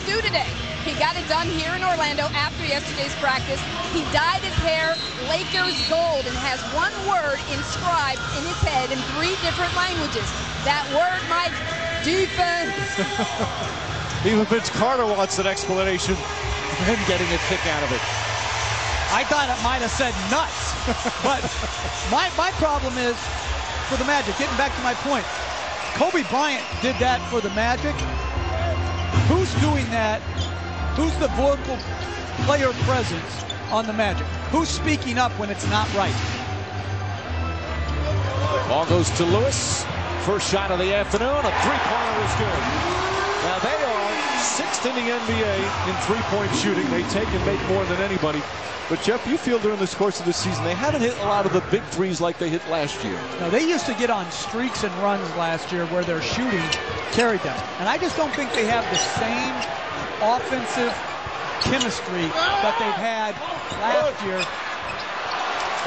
would do today. He got it done here in Orlando after yesterday's practice. He dyed his hair Lakers gold and has one word inscribed in his head in 3 different languages. That word, Mike, defense. Even Vince Carter wants an explanation for him getting a kick out of it. I thought it might have said nuts. But my problem is, for the Magic, getting back to my point, Kobe Bryant did that for the Magic. Who's doing that? Who's the vocal player presence on the Magic? Who's speaking up when it's not right? Ball goes to Lewis. First shot of the afternoon. A three-pointer is good. Now they are 6th in the NBA in three-point shooting. They take and make more than anybody. But Jeff, you feel during this course of the season they haven't hit a lot of the big threes like they hit last year. No, they used to get on streaks and runs last year where their shooting carried them. And I just don't think they have the same offensive chemistry that they've had last year.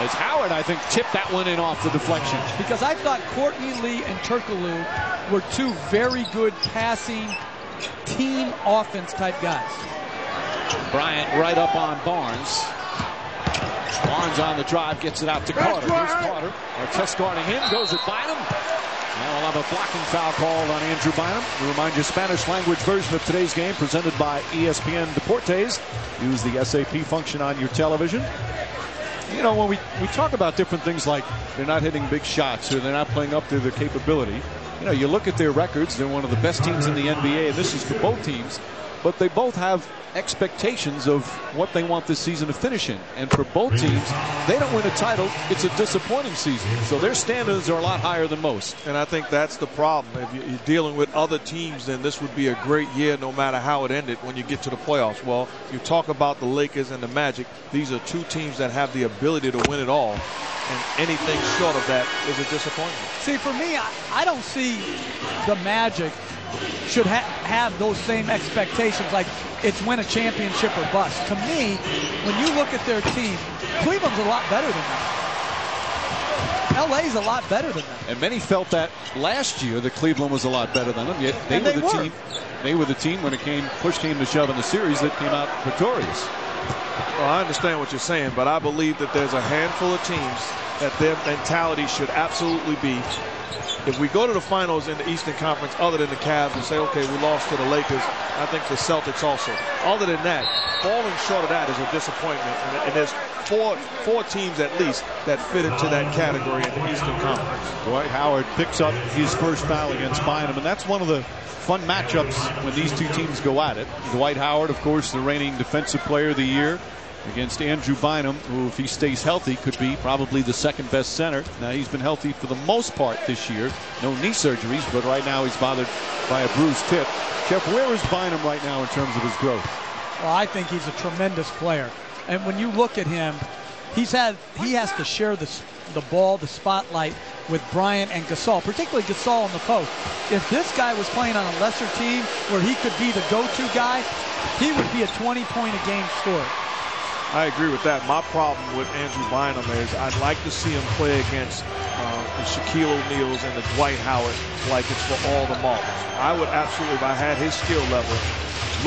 As Howard, I think, tipped that one in off the deflection. Because I thought Courtney Lee and Turkoglu were 2 very good passing team offense type guys. Bryant right up on Barnes. Barnes on the drive, gets it out to Carter. Here's Carter. Artest guarding him, goes at Bynum. Now we'll have a blocking foul called on Andrew Bynum. We remind you, Spanish language version of today's game presented by ESPN Deportes. Use the SAP function on your television. You know, when we talk about different things like they're not hitting big shots or they're not playing up to their capability, you know, you look at their records, they're one of the best teams in the NBA, and this is for both teams, but they both have expectations of what they want this season to finish in. And for both teams, they don't win a title, it's a disappointing season. So their standards are a lot higher than most. And I think that's the problem. If you're dealing with other teams, then this would be a great year no matter how it ended when you get to the playoffs. Well, you talk about the Lakers and the Magic. These are 2 teams that have the ability to win it all. And anything short of that is a disappointment. See, for me, I don't see the Magic should have those same expectations, like it's win a championship or bust. To me, when you look at their team, Cleveland's a lot better than them. LA's a lot better than them. And many felt that last year that Cleveland was a lot better than them. Yet they were the team when push came to shove in the series that came out victorious. Well, I understand what you're saying, but I believe that there's a handful of teams that their mentality should absolutely be, if we go to the finals in the Eastern Conference other than the Cavs and say, okay, we lost to the Lakers, I think the Celtics also. Other than that, falling short of that is a disappointment. And there's four teams at least that fit into that category in the Eastern Conference. Dwight Howard picks up his first foul against Bynum, and that's one of the fun matchups when these 2 teams go at it. Dwight Howard, of course, the reigning Defensive Player of the Year, against Andrew Bynum, who, if he stays healthy, could be probably the 2nd best center. Now, he's been healthy for the most part this year. No knee surgeries, but right now he's bothered by a bruised hip. Jeff, where is Bynum right now in terms of his growth? Well, I think he's a tremendous player. And when you look at him, he has to share the ball, the spotlight with Bryant and Gasol, particularly Gasol on the post. If this guy was playing on a lesser team where he could be the go-to guy, he would be a 20-point-a-game scorer. I agree with that. My problem with Andrew Bynum is I'd like to see him play against the Shaquille O'Neals and the Dwight Howards like it's for all the marbles. I would absolutely, if I had his skill level,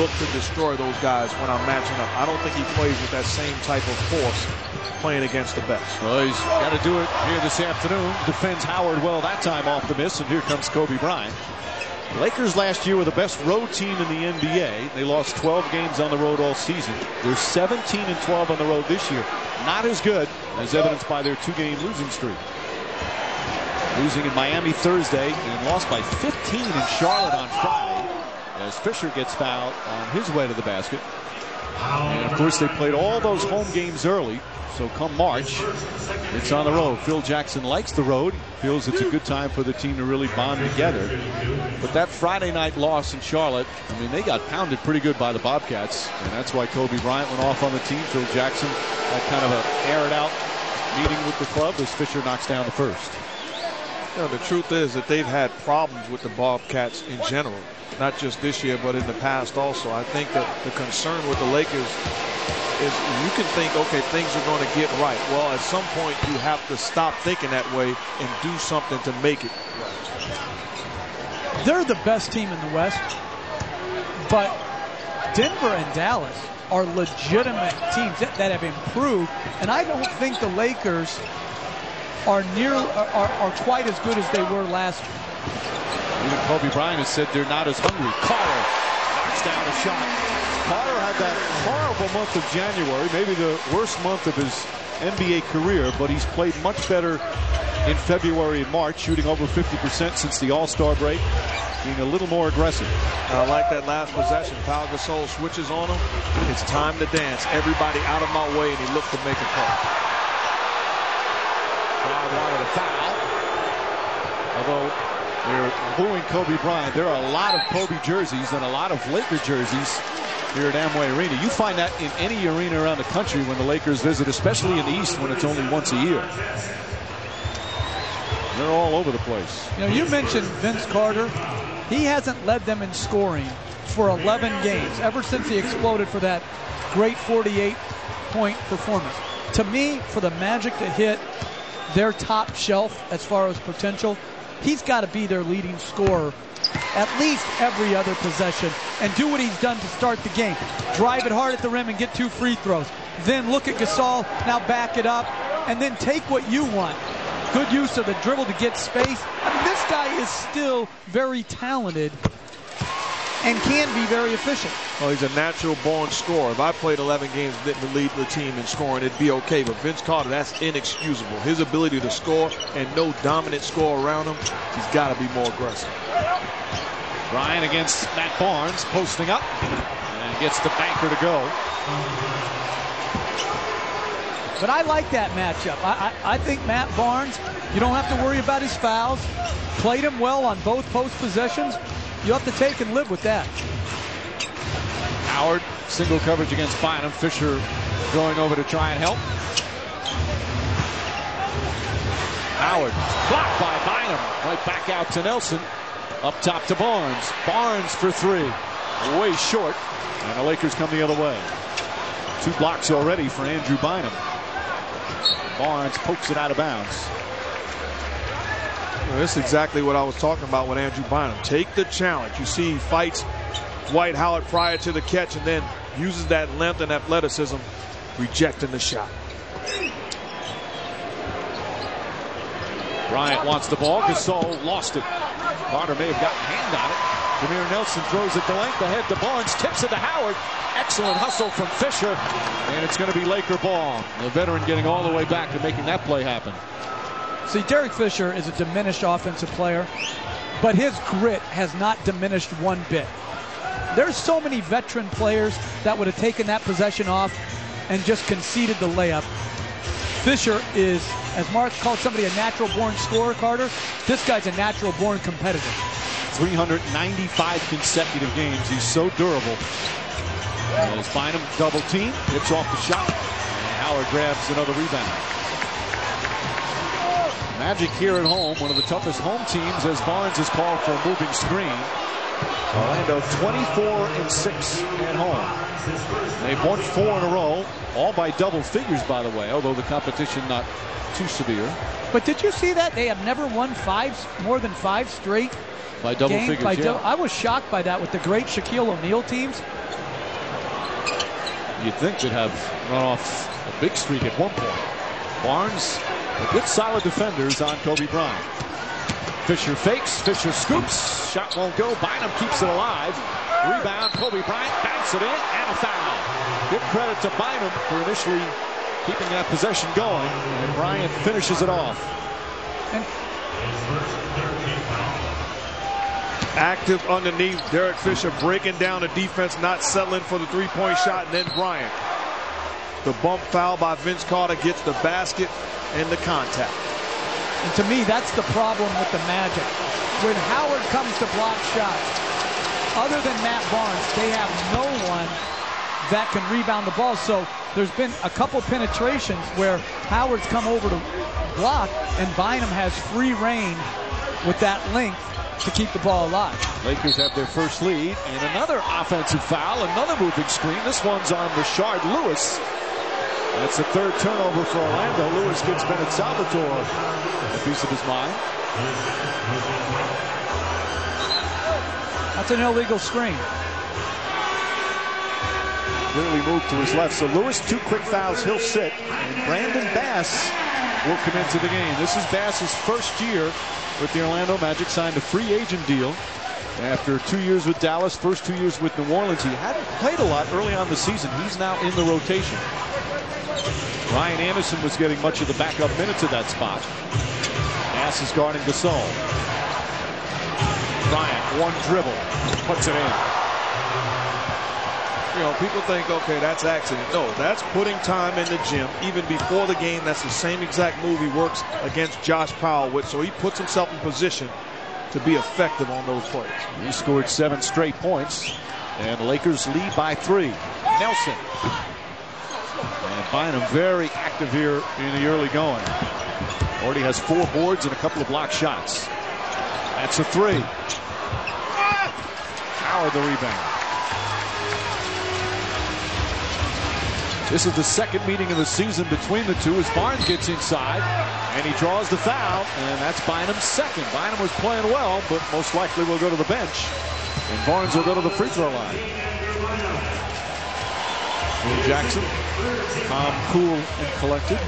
look to destroy those guys when I'm matching up. I don't think he plays with that same type of force playing against the best. Well, he's got to do it here this afternoon. Defends Howard well that time off the miss, and here comes Kobe Bryant. Lakers last year were the best road team in the NBA. They lost 12 games on the road all season. They're 17-12 on the road this year. Not as good as evidenced by their 2-game losing streak. Losing in Miami Thursday and lost by 15 in Charlotte on Friday as Fisher gets fouled on his way to the basket. And of course they played all those home games early. So come March, it's on the road. Phil Jackson likes the road. Feels it's a good time for the team to really bond together. But that Friday night loss in Charlotte, I mean, they got pounded pretty good by the Bobcats. And that's why Kobe Bryant went off on the team. Phil Jackson had kind of an air it out meeting with the club as Fisher knocks down the first. You know, the truth is that they've had problems with the Bobcats in general. Not just this year, but in the past also. I think that the concern with the Lakers is you can think, okay, things are going to get right. Well, at some point, you have to stop thinking that way and do something to make it right. They're the best team in the West, but Denver and Dallas are legitimate teams that have improved, and I don't think the Lakers are quite as good as they were last year. Even Kobe Bryant has said they're not as hungry. Carter knocks down a shot. Carter had that horrible month of January, maybe the worst month of his NBA career, but he's played much better in February and March, shooting over 50% since the All-Star break, being a little more aggressive. I like that last possession. Pau Gasol switches on him. It's time to dance. Everybody out of my way, and he looked to make a call. Crowd wanted a foul. Although they're booing Kobe Bryant, there are a lot of Kobe jerseys and a lot of Laker jerseys here at Amway Arena. You find that in any arena around the country when the Lakers visit, especially in the East when it's only once a year. They're all over the place. You know, you mentioned Vince Carter. He hasn't led them in scoring for 11 games ever since he exploded for that great 48-point performance. To me, for the Magic to hit their top shelf as far as potential, he's got to be their leading scorer at least every other possession and do what he's done to start the game. Drive it hard at the rim and get 2 free throws. Then look at Gasol, now back it up, and then take what you want. Good use of the dribble to get space. I mean, this guy is still very talented and can be very efficient. Well, he's a natural-born scorer. If I played 11 games and didn't lead the team in scoring, it'd be okay. But Vince Carter, that's inexcusable. His ability to score and no dominant score around him, he's got to be more aggressive. Bryant against Matt Barnes, posting up, and gets the banker to go. But I like that matchup. I think Matt Barnes, you don't have to worry about his fouls. Played him well on both post possessions. You have to take and live with that. Howard, single coverage against Bynum. Fisher going over to try and help. Howard blocked by Bynum. Right back out to Nelson. Up top to Barnes. Barnes for 3. Way short. And the Lakers come the other way. 2 blocks already for Andrew Bynum. Barnes pokes it out of bounds. Well, this is exactly what I was talking about with Andrew Bynum. Take the challenge. You see he fights Dwight Howard prior to the catch and then uses that length and athleticism, rejecting the shot. Bryant wants the ball. Gasol lost it. Carter may have gotten a hand on it. Jameer Nelson throws it the length ahead to Barnes. Tips it to Howard. Excellent hustle from Fisher. And it's going to be Laker ball. The veteran getting all the way back to making that play happen. See, Derek Fisher is a diminished offensive player, but his grit has not diminished one bit. There's so many veteran players that would have taken that possession off and just conceded the layup. Fisher is, as Mark called somebody a natural-born scorer, Carter, this guy's a natural-born competitor. 395 consecutive games. He's so durable. As Bynum double team, hits off the shot, and Howard grabs another rebound. Magic here at home, one of the toughest home teams as Barnes is called for a moving screen. Orlando 24-6 at home. They've won 4 in a row, all by double figures, by the way, although the competition not too severe. But did you see that? They have never won more than 5 straight by double games. Figures, yeah. I was shocked by that with the great Shaquille O'Neal teams. You'd think they'd have run off a big streak at one point. Barnes, a good solid defenders on Kobe Bryant. Fisher fakes, Fisher scoops, shot won't go, Bynum keeps it alive. Rebound, Kobe Bryant banks it in, and a foul. Give credit to Bynum for initially keeping that possession going, and Bryant finishes it off. And active underneath, Derek Fisher breaking down the defense, not settling for the 3-point shot, and then Bryant. The bump foul by Vince Carter gets the basket and the contact. And to me, that's the problem with the Magic. When Howard comes to block shots, other than Matt Barnes, they have no one that can rebound the ball. So there's been a couple penetrations where Howard's come over to block, and Bynum has free reign with that length to keep the ball alive. Lakers have their first lead, and another offensive foul, another moving screen. This one's on Rashard Lewis. That's the 3rd turnover for Orlando. Lewis gives Bennett Salvatore a piece of his mind. That's an illegal screen. clearly moved to his left. So Lewis, 2 quick fouls, he'll sit. And Brandon Bass will come into the game. This is Bass's first year with the Orlando Magic, signed a free agent deal. After 2 years with Dallas, first 2 years with New Orleans, he hadn't played a lot early on the season. He's now in the rotation. Ryan Anderson was getting much of the backup minutes at that spot. Bass is guarding Gasol. Bryant, one dribble, puts it in. You know, people think, okay, that's accident. No, that's putting time in the gym. Even before the game, that's the same exact move he works against Josh Powell with. So he puts himself in position to be effective on those plays. He scored 7 straight points, and the Lakers lead by 3. Nelson. And Bynum very active here in the early going. Already has 4 boards and a couple of blocked shots. That's a 3. Howard the rebound. This is the second meeting of the season between the two as Barnes gets inside and he draws the foul, and that's Bynum's second. Bynum was playing well, but most likely will go to the bench, and Barnes will go to the free throw line. Will Jackson, calm, cool, and collected.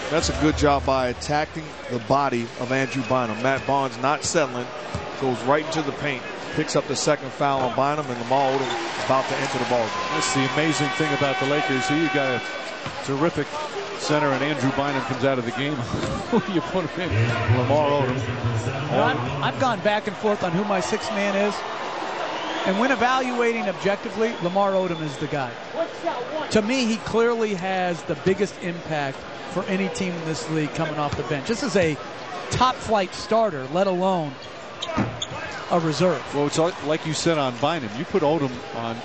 That's a good job by attacking the body of Andrew Bynum. Matt Barnes not settling, goes right into the paint, picks up the second foul on Bynum, and Lamar Odom about to enter the ball game. That's the amazing thing about the Lakers. Here you got a terrific center, and Andrew Bynum comes out of the game. Who do you put him in? Lamar Odom. I've gone back and forth on who my 6th man is. And when evaluating objectively, Lamar Odom is the guy. To me, he clearly has the biggest impact for any team in this league coming off the bench. This is a top-flight starter, let alone a reserve. Well, it's like you said on Bynum. You put Odom on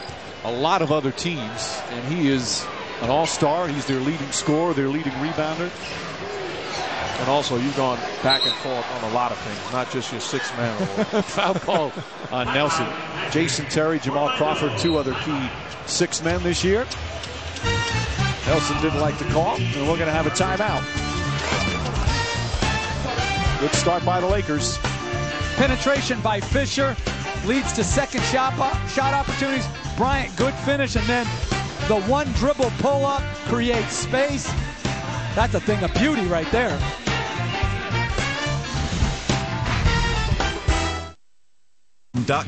a lot of other teams, and he is an all-star. He's their leading scorer, their leading rebounder. And also, you've gone back and forth on a lot of things, not just your 6th man. Foul call on Nelson. Jason Terry, Jamal Crawford, 2 other key 6 men this year. Nelson didn't like the call, and we're going to have a timeout. Good start by the Lakers. Penetration by Fisher leads to second shot opportunities. Bryant, good finish, and then the one dribble pull-up creates space. That's a thing of beauty right there.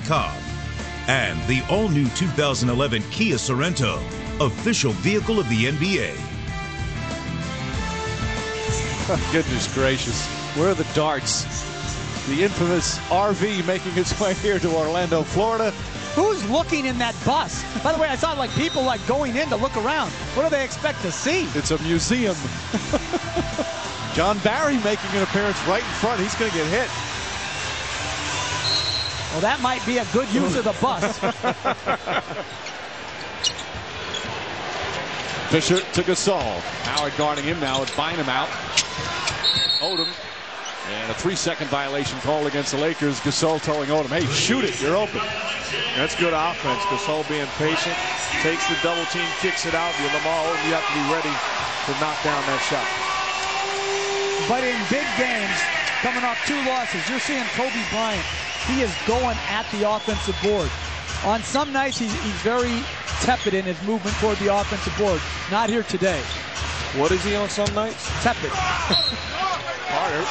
.com and the all-new 2011 Kia Sorento, official vehicle of the NBA. Goodness gracious. Where are the darts? The infamous RV making its way here to Orlando, Florida. Who's looking in that bus? By the way, I saw like people like going in to look around. What do they expect to see? It's a museum. John Barry making an appearance right in front. He's going to get hit. Well, that might be a good use of the bus. Fisher to Gasol. Howard guarding him now with Bynum out. Odom. And a 3-second violation called against the Lakers. Gasol telling Odom, hey, shoot it, you're open. That's good offense. Gasol being patient, takes the double team, kicks it out. You're Lamar Odom, you have to be ready to knock down that shot. But in big games, coming off 2 losses, you're seeing Kobe Bryant. He is going at the offensive board. On some nights, he's very tepid in his movement toward the offensive board. Not here today. What is he on some nights? Tepid. Carter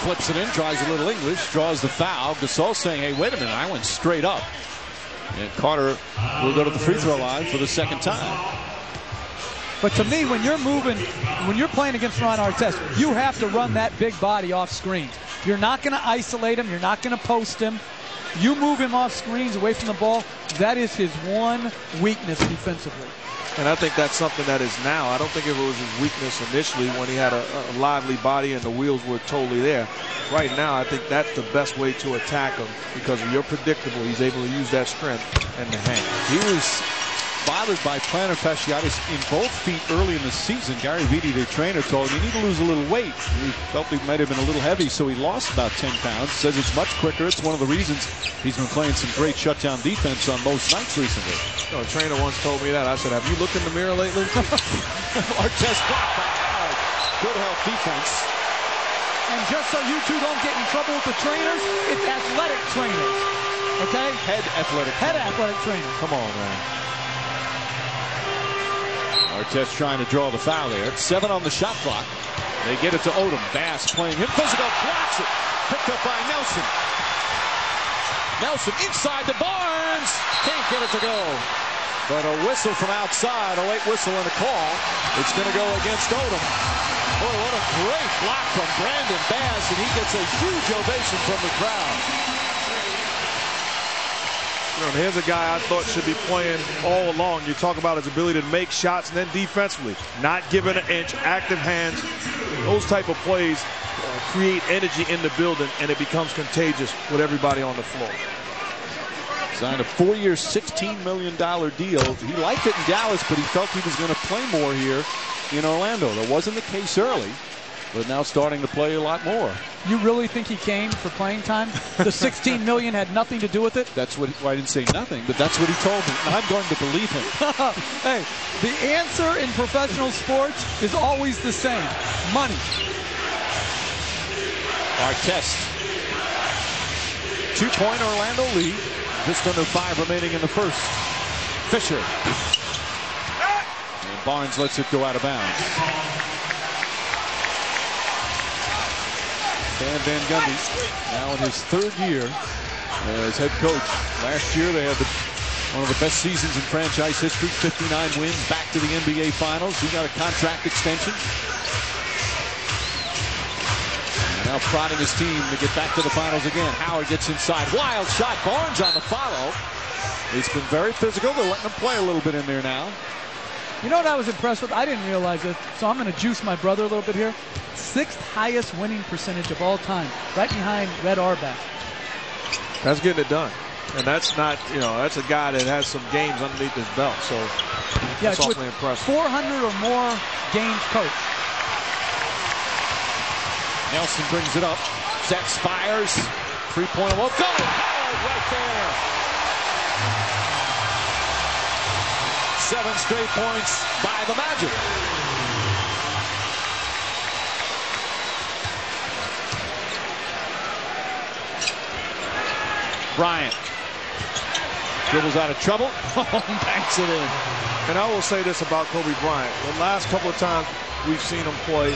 flips it in, tries a little English, draws the foul. Gasol saying, hey, wait a minute, I went straight up. And Carter will go to the free throw line for the second time. But to me, when you're moving, when you're playing against Ron Artest, you have to run that big body off screens. You're not going to isolate him. You're not going to post him. You move him off screens away from the ball. That is his one weakness defensively. And I think that's something that is now. I don't think it was his weakness initially when he had a lively body and the wheels were totally there. Right now, I think that's the best way to attack him because you're predictable. He's able to use that strength and the hang. He was bothered by plantar fasciitis in both feet early in the season. Gary Vitti, the trainer, told him you need to lose a little weight. He felt he might have been a little heavy, so he lost about 10 pounds. Says it's much quicker. It's one of the reasons he's been playing some great shutdown defense on most nights recently. A trainer once told me that. I said, have you looked in the mirror lately? Artest blocked by Howard. Good help defense. And just so you two don't get in trouble with the trainers, it's athletic trainers. Okay? Head athletic trainers. Come on, man. Artest trying to draw the foul there. It's 7 on the shot clock. They get it to Odom. Bass playing him physical. Blocks it. Picked up by Nelson. Nelson inside to Barnes. Can't get it to go. But a whistle from outside, a late whistle and a call. It's going to go against Odom. Boy, what a great block from Brandon Bass, and he gets a huge ovation from the crowd. You know, here's a guy I thought should be playing all along. You talk about his ability to make shots and then defensively, not giving an inch, active hands. Those type of plays create energy in the building, and it becomes contagious with everybody on the floor. Signed a 4-year, $16 million deal. He liked it in Dallas, but he felt he was going to play more here in Orlando. That wasn't the case early, but now starting to play a lot more. You really think he came for playing time? The $16 million had nothing to do with it? That's what, well, I didn't say nothing, but that's what he told me. And I'm going to believe him. Hey, the answer in professional sports is always the same. Money. Artest. 2-point Orlando lead. Just under 5 remaining in the first. Fisher. And Barnes lets it go out of bounds. Stan Van Gundy now in his 3rd year as head coach. Last year they had one of the best seasons in franchise history, 59 wins, back to the NBA Finals. He got a contract extension. Now prodding his team to get back to the finals again. Howard gets inside. Wild shot. Barnes on the follow. It's been very physical. They're letting him play a little bit in there now. You know what I was impressed with? I didn't realize it, so I'm going to juice my brother a little bit here. 6th highest winning percentage of all time, right behind Red Auerbach. That's getting it done. And that's not, you know, that's a guy that has some games underneath his belt. So yeah, that's awfully impressive. 400 or more games coached. Nelson brings it up. Sets, fires. 3-point look. Go! Howard right there. 7 straight points by the Magic. Bryant dribbles out of trouble. Banks it in. And I will say this about Kobe Bryant. The last couple of times we've seen him play,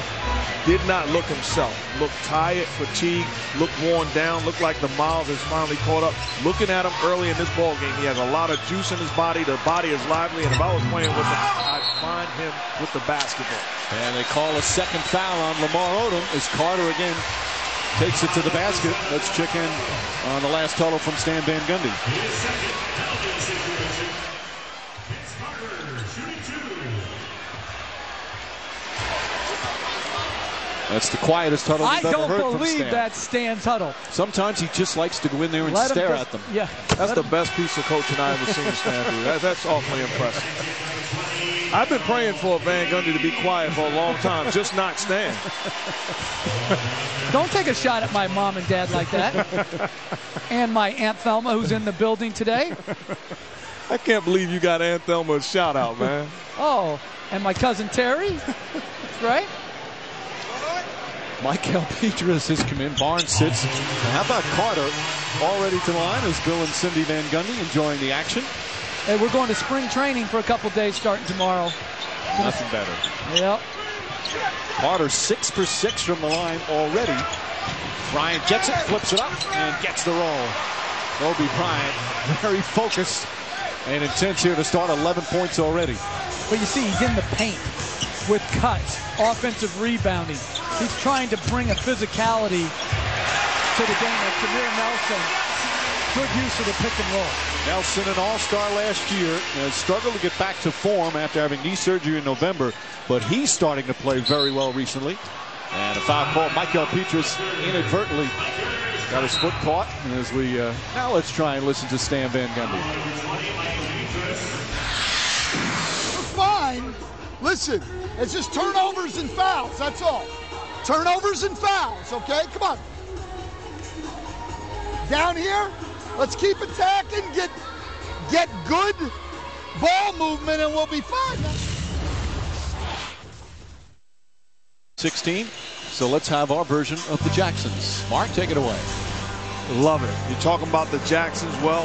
did not look himself. Looked tired, fatigued, looked worn down, looked like the miles has finally caught up. Looking at him early in this ball game, he has a lot of juice in his body. The body is lively, and if I was playing with him, I'd find him with the basketball. And they call a second foul on Lamar Odom as Carter again takes it to the basket. Let's check in on the last total from Stan Van Gundy. That's the quietest huddle we've ever heard from Stan. I don't believe that's Stan's huddle. Sometimes he just likes to go in there and stare at them. Yeah, that's the best piece of coaching I've ever seen Stan do. That's awfully impressive. I've been praying for Van Gundy to be quiet for a long time, just not Stan. Don't take a shot at my mom and dad like that. And my Aunt Thelma, who's in the building today. I can't believe you got Aunt Thelma's shout out, man. Oh, and my cousin Terry. That's right. Michael Petras has come in. Barnes sits. And how about Carter already to the line as Bill and Cindy Van Gundy enjoying the action? Hey, we're going to spring training for a couple days starting tomorrow. Nothing better. Yep. Carter 6 for 6 from the line already. Bryant gets it, flips it up, and gets the roll. Kobe Bryant very focused and intense here to start. 11 points already. But you see, he's in the paint with cuts, offensive rebounding. He's trying to bring a physicality to the game. Like Jameer Nelson, good use of the pick and roll. Nelson, an all-star last year, has struggled to get back to form after having knee surgery in November, but he's starting to play very well recently. And a foul call. Michael Petras inadvertently got his foot caught. As we now let's try and listen to Stan Van Gundy. We're fine. Listen, it's just turnovers and fouls. That's all. Turnovers and fouls. Okay, come on. Down here, let's keep attacking. Get good ball movement, and we'll be fine. 16. So let's have our version of the Jacksons. Mark, take it away. Love it. You're talking about the Jacksons. Well,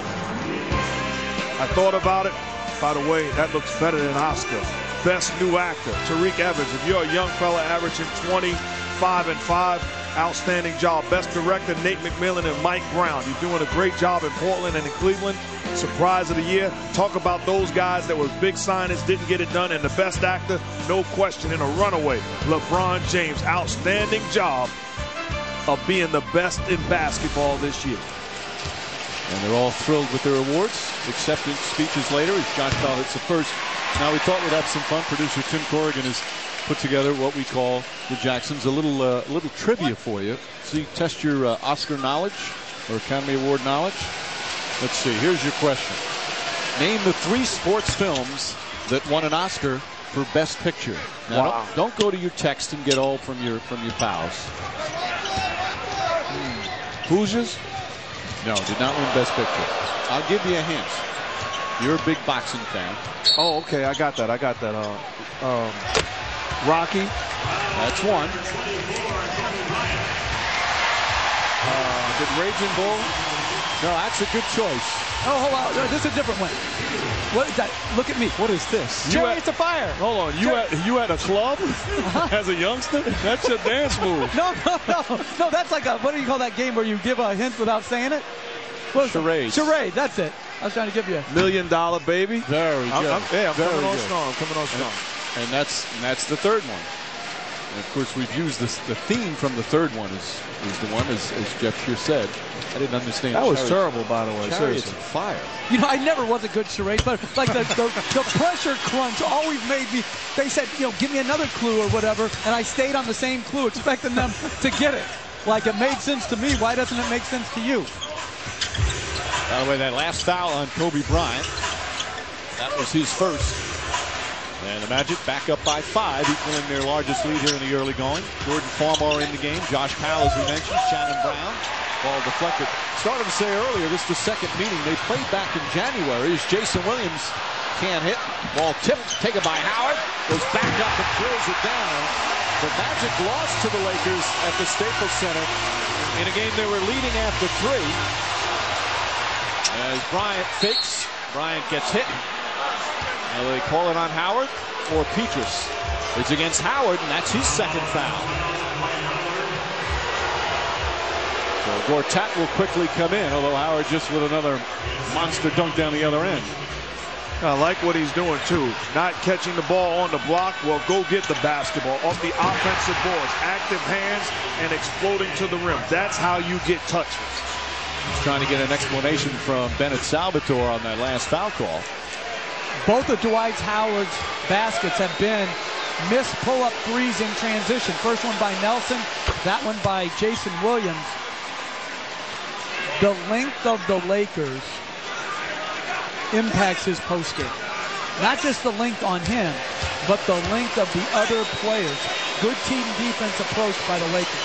I thought about it. By the way, that looks better than Oscar. Best new actor, Tariq Evans. If you're a young fella averaging 25 and 5, outstanding job. Best director, Nate McMillan and Mike Brown. You're doing a great job in Portland and in Cleveland. Surprise of the year. Talk about those guys that were big signings, didn't get it done. And the best actor, no question, in a runaway, LeBron James. Outstanding job of being the best in basketball this year. And they're all thrilled with their awards. Acceptance speeches later as Josh Bell hits the first. Now we thought we'd have some fun. Producer Tim Corrigan has put together what we call the Jacksons. A little trivia for you. So you test your Oscar knowledge or Academy Award knowledge. Let's see. Here's your question. Name the 3 sports films that won an Oscar for Best Picture. Now Wow. don't go to your text and get all from your pals. Hoosiers? No, did not win Best Picture. I'll give you a hint. You're a big boxing fan. Oh, okay. I got that. Rocky. That's one. Did Raging Bull? No, that's a good choice. Oh, hold on. This is a different one. What is that? Look at me. What is this? Chariots of Fire. Hold on. You had a club as a youngster? That's your dance move. No. That's like a, what do you call that game where you give a hint without saying it? Charade. Charade. That's it. I was trying to give you a $1 Million Baby. Very good. I'm Very coming on good. strong. Coming on strong. And that's the third one. And of course, we've used the theme from the third one is the one, as Jeff here said. I didn't understand. That was terrible, by the way. Chariots Seriously. of Fire. You know, I never was a good charade, but like the pressure crunch always made me. They said, give me another clue or whatever, and I stayed on the same clue, expecting them to get it. Like it made sense to me. Why doesn't it make sense to you? By the way, that last foul on Kobe Bryant, that was his first. And the Magic back up by 5, equaling their largest lead here in the early going. Jordan Farmar in the game. Josh Powell, as we mentioned. Shannon Brown. Ball deflected. Started to say earlier, this is the second meeting. They played back in January as Jason Williams can't hit. Ball tipped, taken by Howard. Goes back up and drills it down. The Magic lost to the Lakers at the Staples Center in a game they were leading after 3. As Bryant fakes, Bryant gets hit. Now they call it on Howard or Petrus. It's against Howard, and that's his second foul. So Gortat will quickly come in, although Howard just with another monster dunk down the other end. I like what he's doing, too. Not catching the ball on the block. Well, go get the basketball off the offensive boards. Active hands and exploding to the rim. That's how you get touches. He's trying to get an explanation from Bennett Salvatore on that last foul call. Both of Dwight Howard's baskets have been missed pull-up threes in transition. First one by Nelson, that one by Jason Williams. The length of the Lakers impacts his postgame. Not just the length on him, but the length of the other players. Good team defense approach by the Lakers.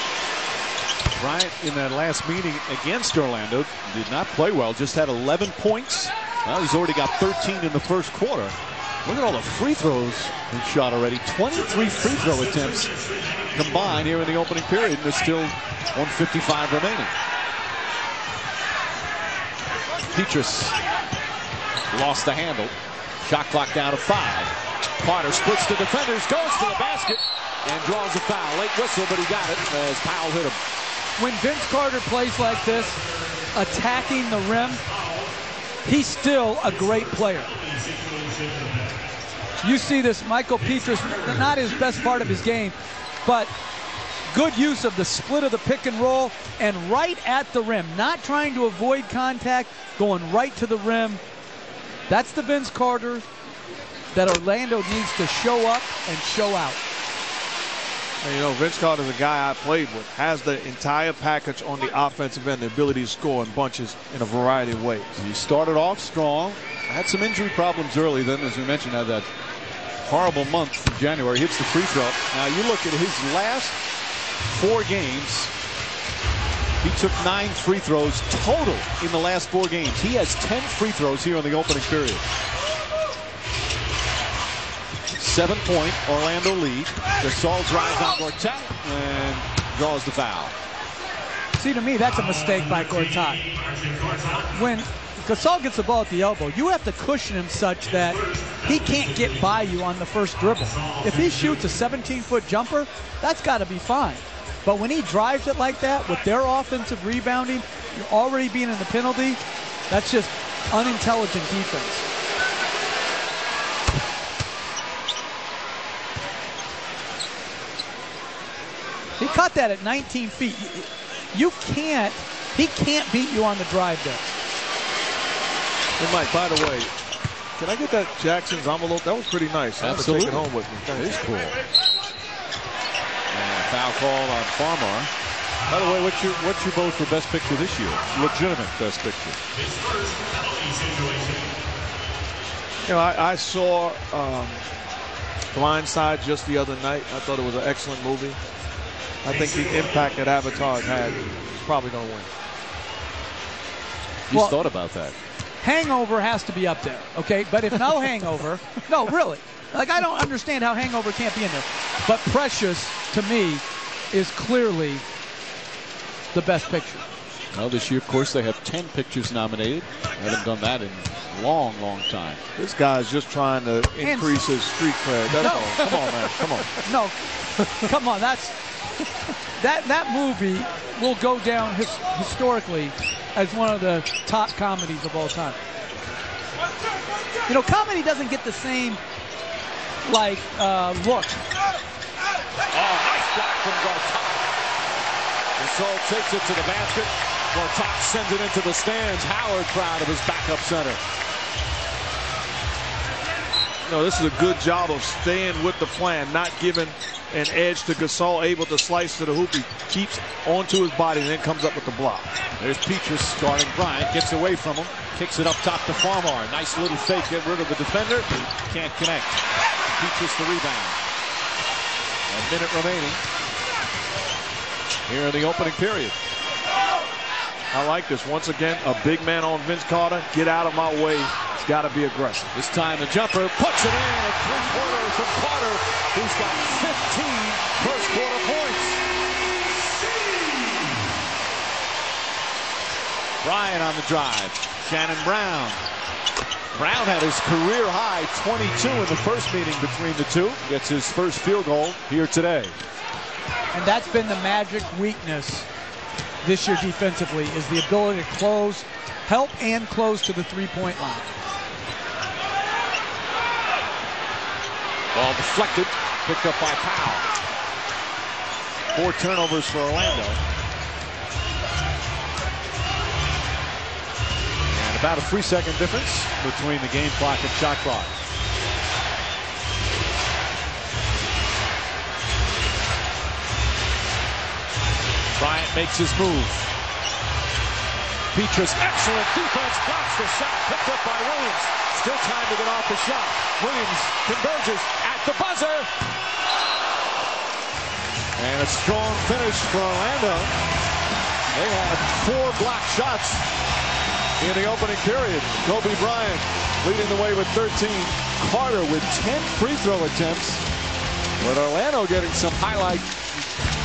Bryant in that last meeting against Orlando did not play well, just had 11 points. Well, he's already got 13 in the first quarter. Look at all the free throws he's shot already. 23 free throw attempts combined here in the opening period, and there's still 1:55 remaining. Petrus lost the handle. Shot clock down to 5. Carter splits the defenders, goes to the basket, and draws a foul. Late whistle, but he got it as Powell hit him. When Vince Carter plays like this, attacking the rim, he's still a great player. You see this, Michael Petrus, not his best part of his game, but good use of the split of the pick and roll and right at the rim, not trying to avoid contact, going right to the rim. That's the Vince Carter that Orlando needs to show up and show out. And Vince Carter's a guy I played with, has the entire package on the offensive end, the ability to score in bunches in a variety of ways. He started off strong, had some injury problems early, then as we mentioned had that horrible month in January. Hits the free throw. Now you look at his last 4 games, he took 9 free throws total in the last 4 games. He has 10 free throws here in the opening period. 7-point Orlando lead. Gasol drives on Gortat and draws the foul. See, to me, that's a mistake by Gortat. When Gasol gets the ball at the elbow, you have to cushion him such that he can't get by you on the first dribble. If he shoots a 17-foot jumper, that's got to be fine. But when he drives it like that with their offensive rebounding, you're already being in the penalty, that's just unintelligent defense. He caught that at 19 feet. He can't beat you on the drive there. Hey, Mike, by the way, can I get that Jackson's envelope? That was pretty nice. Absolutely. I'm going to take it home with me. Thank It you. is cool. And a foul call on Farmar. By the way, what's your vote for best picture this year? Legitimate best picture. You know, I saw Blind Side just the other night. I thought it was an excellent movie. I think the impact that Avatar had is probably going to win. You thought about that. Hangover has to be up there, okay? But if no Hangover, no, really. Like, I don't understand how Hangover can't be in there. But Precious, to me, is clearly the best picture. Well, this year, of course, they have 10 pictures nominated. Haven't done that in a long, long time. This guy's just trying to increase his street cred. That's all. Come on, man. Come on. No, come on. That movie will go down historically as one of the top comedies of all time. You know, comedy doesn't get the same look. Oh, nice block from Gortat. Gasol takes it to the basket. Gortat sends it into the stands. Howard proud of his backup center. No, this is a good job of staying with the plan, not giving an edge to Gasol, able to slice to the hoop. He keeps onto his body and then comes up with the block. There's Peaches guarding Bryant. Gets away from him. Kicks it up top to Farmar. Nice little fake. Get rid of the defender. Can't connect. Peaches the rebound. A minute remaining here in the opening period. I like this. Once again, a big man on Vince Carter. Get out of my way. It's got to be aggressive. This time the jumper puts it in. A three-pointer from Carter, who's got 15 first-quarter points. Bryant on the drive. Shannon Brown. Brown had his career high 22 in the first meeting between the two. Gets his first field goal here today. And that's been the Magic weakness this year defensively, is the ability to close, help and close to the three-point line. Ball deflected, picked up by Powell. 4 turnovers for Orlando. And about a 3-second difference between the game clock and shot clock. Bryant makes his move. Peaches, excellent defense, blocks the shot, picked up by Williams. Still time to get off the shot. Williams converges at the buzzer. And a strong finish for Orlando. They had 4 blocked shots in the opening period. Kobe Bryant leading the way with 13. Carter with 10 free throw attempts. But Orlando getting some highlight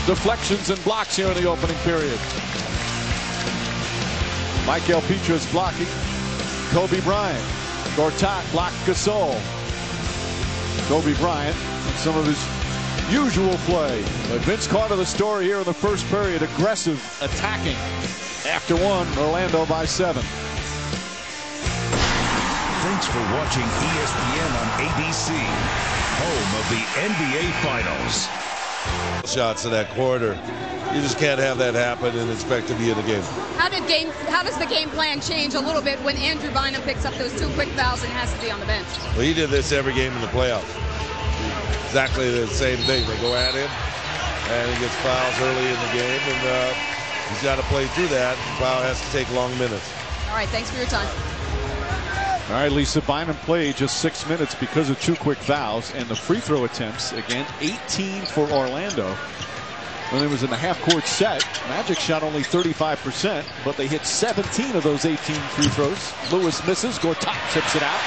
deflections and blocks here in the opening period. Michael Peaches blocking. Kobe Bryant. Gortat blocked Gasol. Kobe Bryant and some of his usual play. But Vince Carter, the story here in the first period. Aggressive, attacking. After 1, Orlando by 7. Thanks for watching ESPN on ABC, home of the NBA Finals. Shots in that quarter. You just can't have that happen and expect to be in the game. How does the game plan change a little bit when Andrew Bynum picks up those 2 quick fouls and has to be on the bench? Well, he did this every game in the playoffs. Exactly the same thing. They go at him, and he gets fouls early in the game, and he's got to play through that. The foul has to take long minutes. All right, thanks for your time. All right, Lisa, Bynum played just 6 minutes because of 2 quick fouls, and the free throw attempts, again, 18 for Orlando. When it was in the half-court set, Magic shot only 35%, but they hit 17 of those 18 free throws. Lewis misses. Gortat tips it out.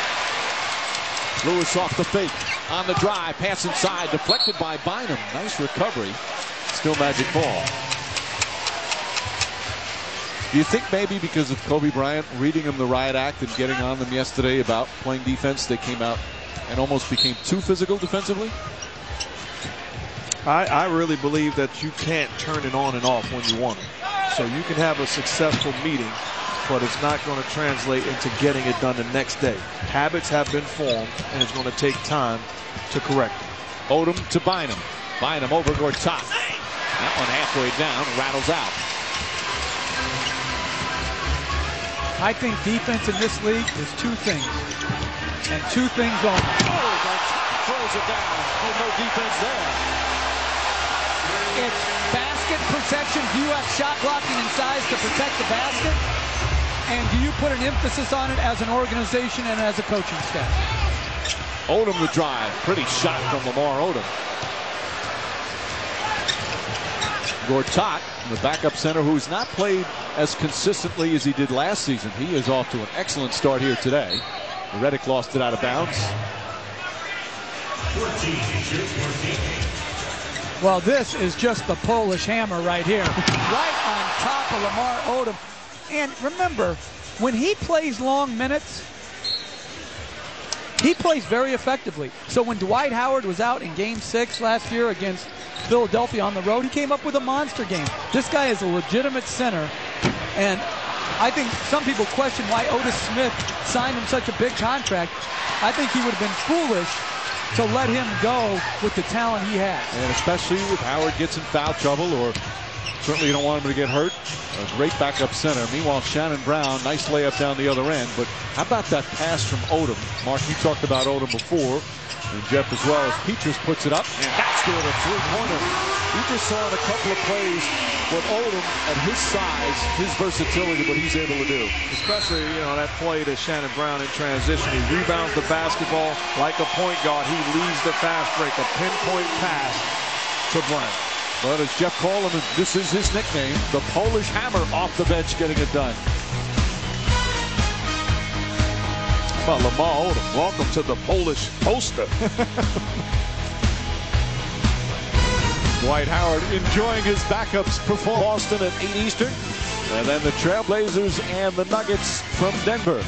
Lewis off the fake. On the drive, pass inside, deflected by Bynum. Nice recovery. Still Magic ball. Do you think maybe because of Kobe Bryant reading them the riot act and getting on them yesterday about playing defense, they came out and almost became too physical defensively? I really believe that you can't turn it on and off when you want it. So you can have a successful meeting, but it's not going to translate into getting it done the next day. Habits have been formed, and it's going to take time to correct them. Odom to Bynum. Bynum over Gortat. That one halfway down, rattles out. I think defense in this league is two things, and two things only. Throws it down. No defense there. It's basket protection. Do you have shot blocking and size to protect the basket? And do you put an emphasis on it as an organization and as a coaching staff? Odom the drive. Pretty shot from Lamar Odom. Gortat, the backup center, who's not played as consistently as he did last season. He is off to an excellent start here today. Redick lost it out of bounds. Well, this is just the Polish hammer right here. Right on top of Lamar Odom. And remember, when he plays long minutes, he plays very effectively. So when Dwight Howard was out in Game 6 last year against Philadelphia on the road, he came up with a monster game. This guy is a legitimate center, and I think some people question why Otis Smith signed him such a big contract. I think he would have been foolish to let him go with the talent he has. And especially if Howard gets in foul trouble, or certainly you don't want him to get hurt. A great backup center. Meanwhile, Shannon Brown, nice layup down the other end. But how about that pass from Odom? Mark, you talked about Odom before, and Jeff as well, as Petrus puts it up, and that's good, a three-pointer. You just saw in a couple of plays what Odom, at his size, his versatility, what he's able to do. Especially, you know, that play to Shannon Brown in transition. He rebounds the basketball like a point guard. He leads the fast break, a pinpoint pass to Bryant. But as Jeff called him, this is his nickname, the Polish Hammer, off the bench getting it done. Well, Lamar Odom, welcome to the Polish poster. Dwight Howard enjoying his backups perform. Boston at 8 Eastern. And then the Trailblazers and the Nuggets from Denver.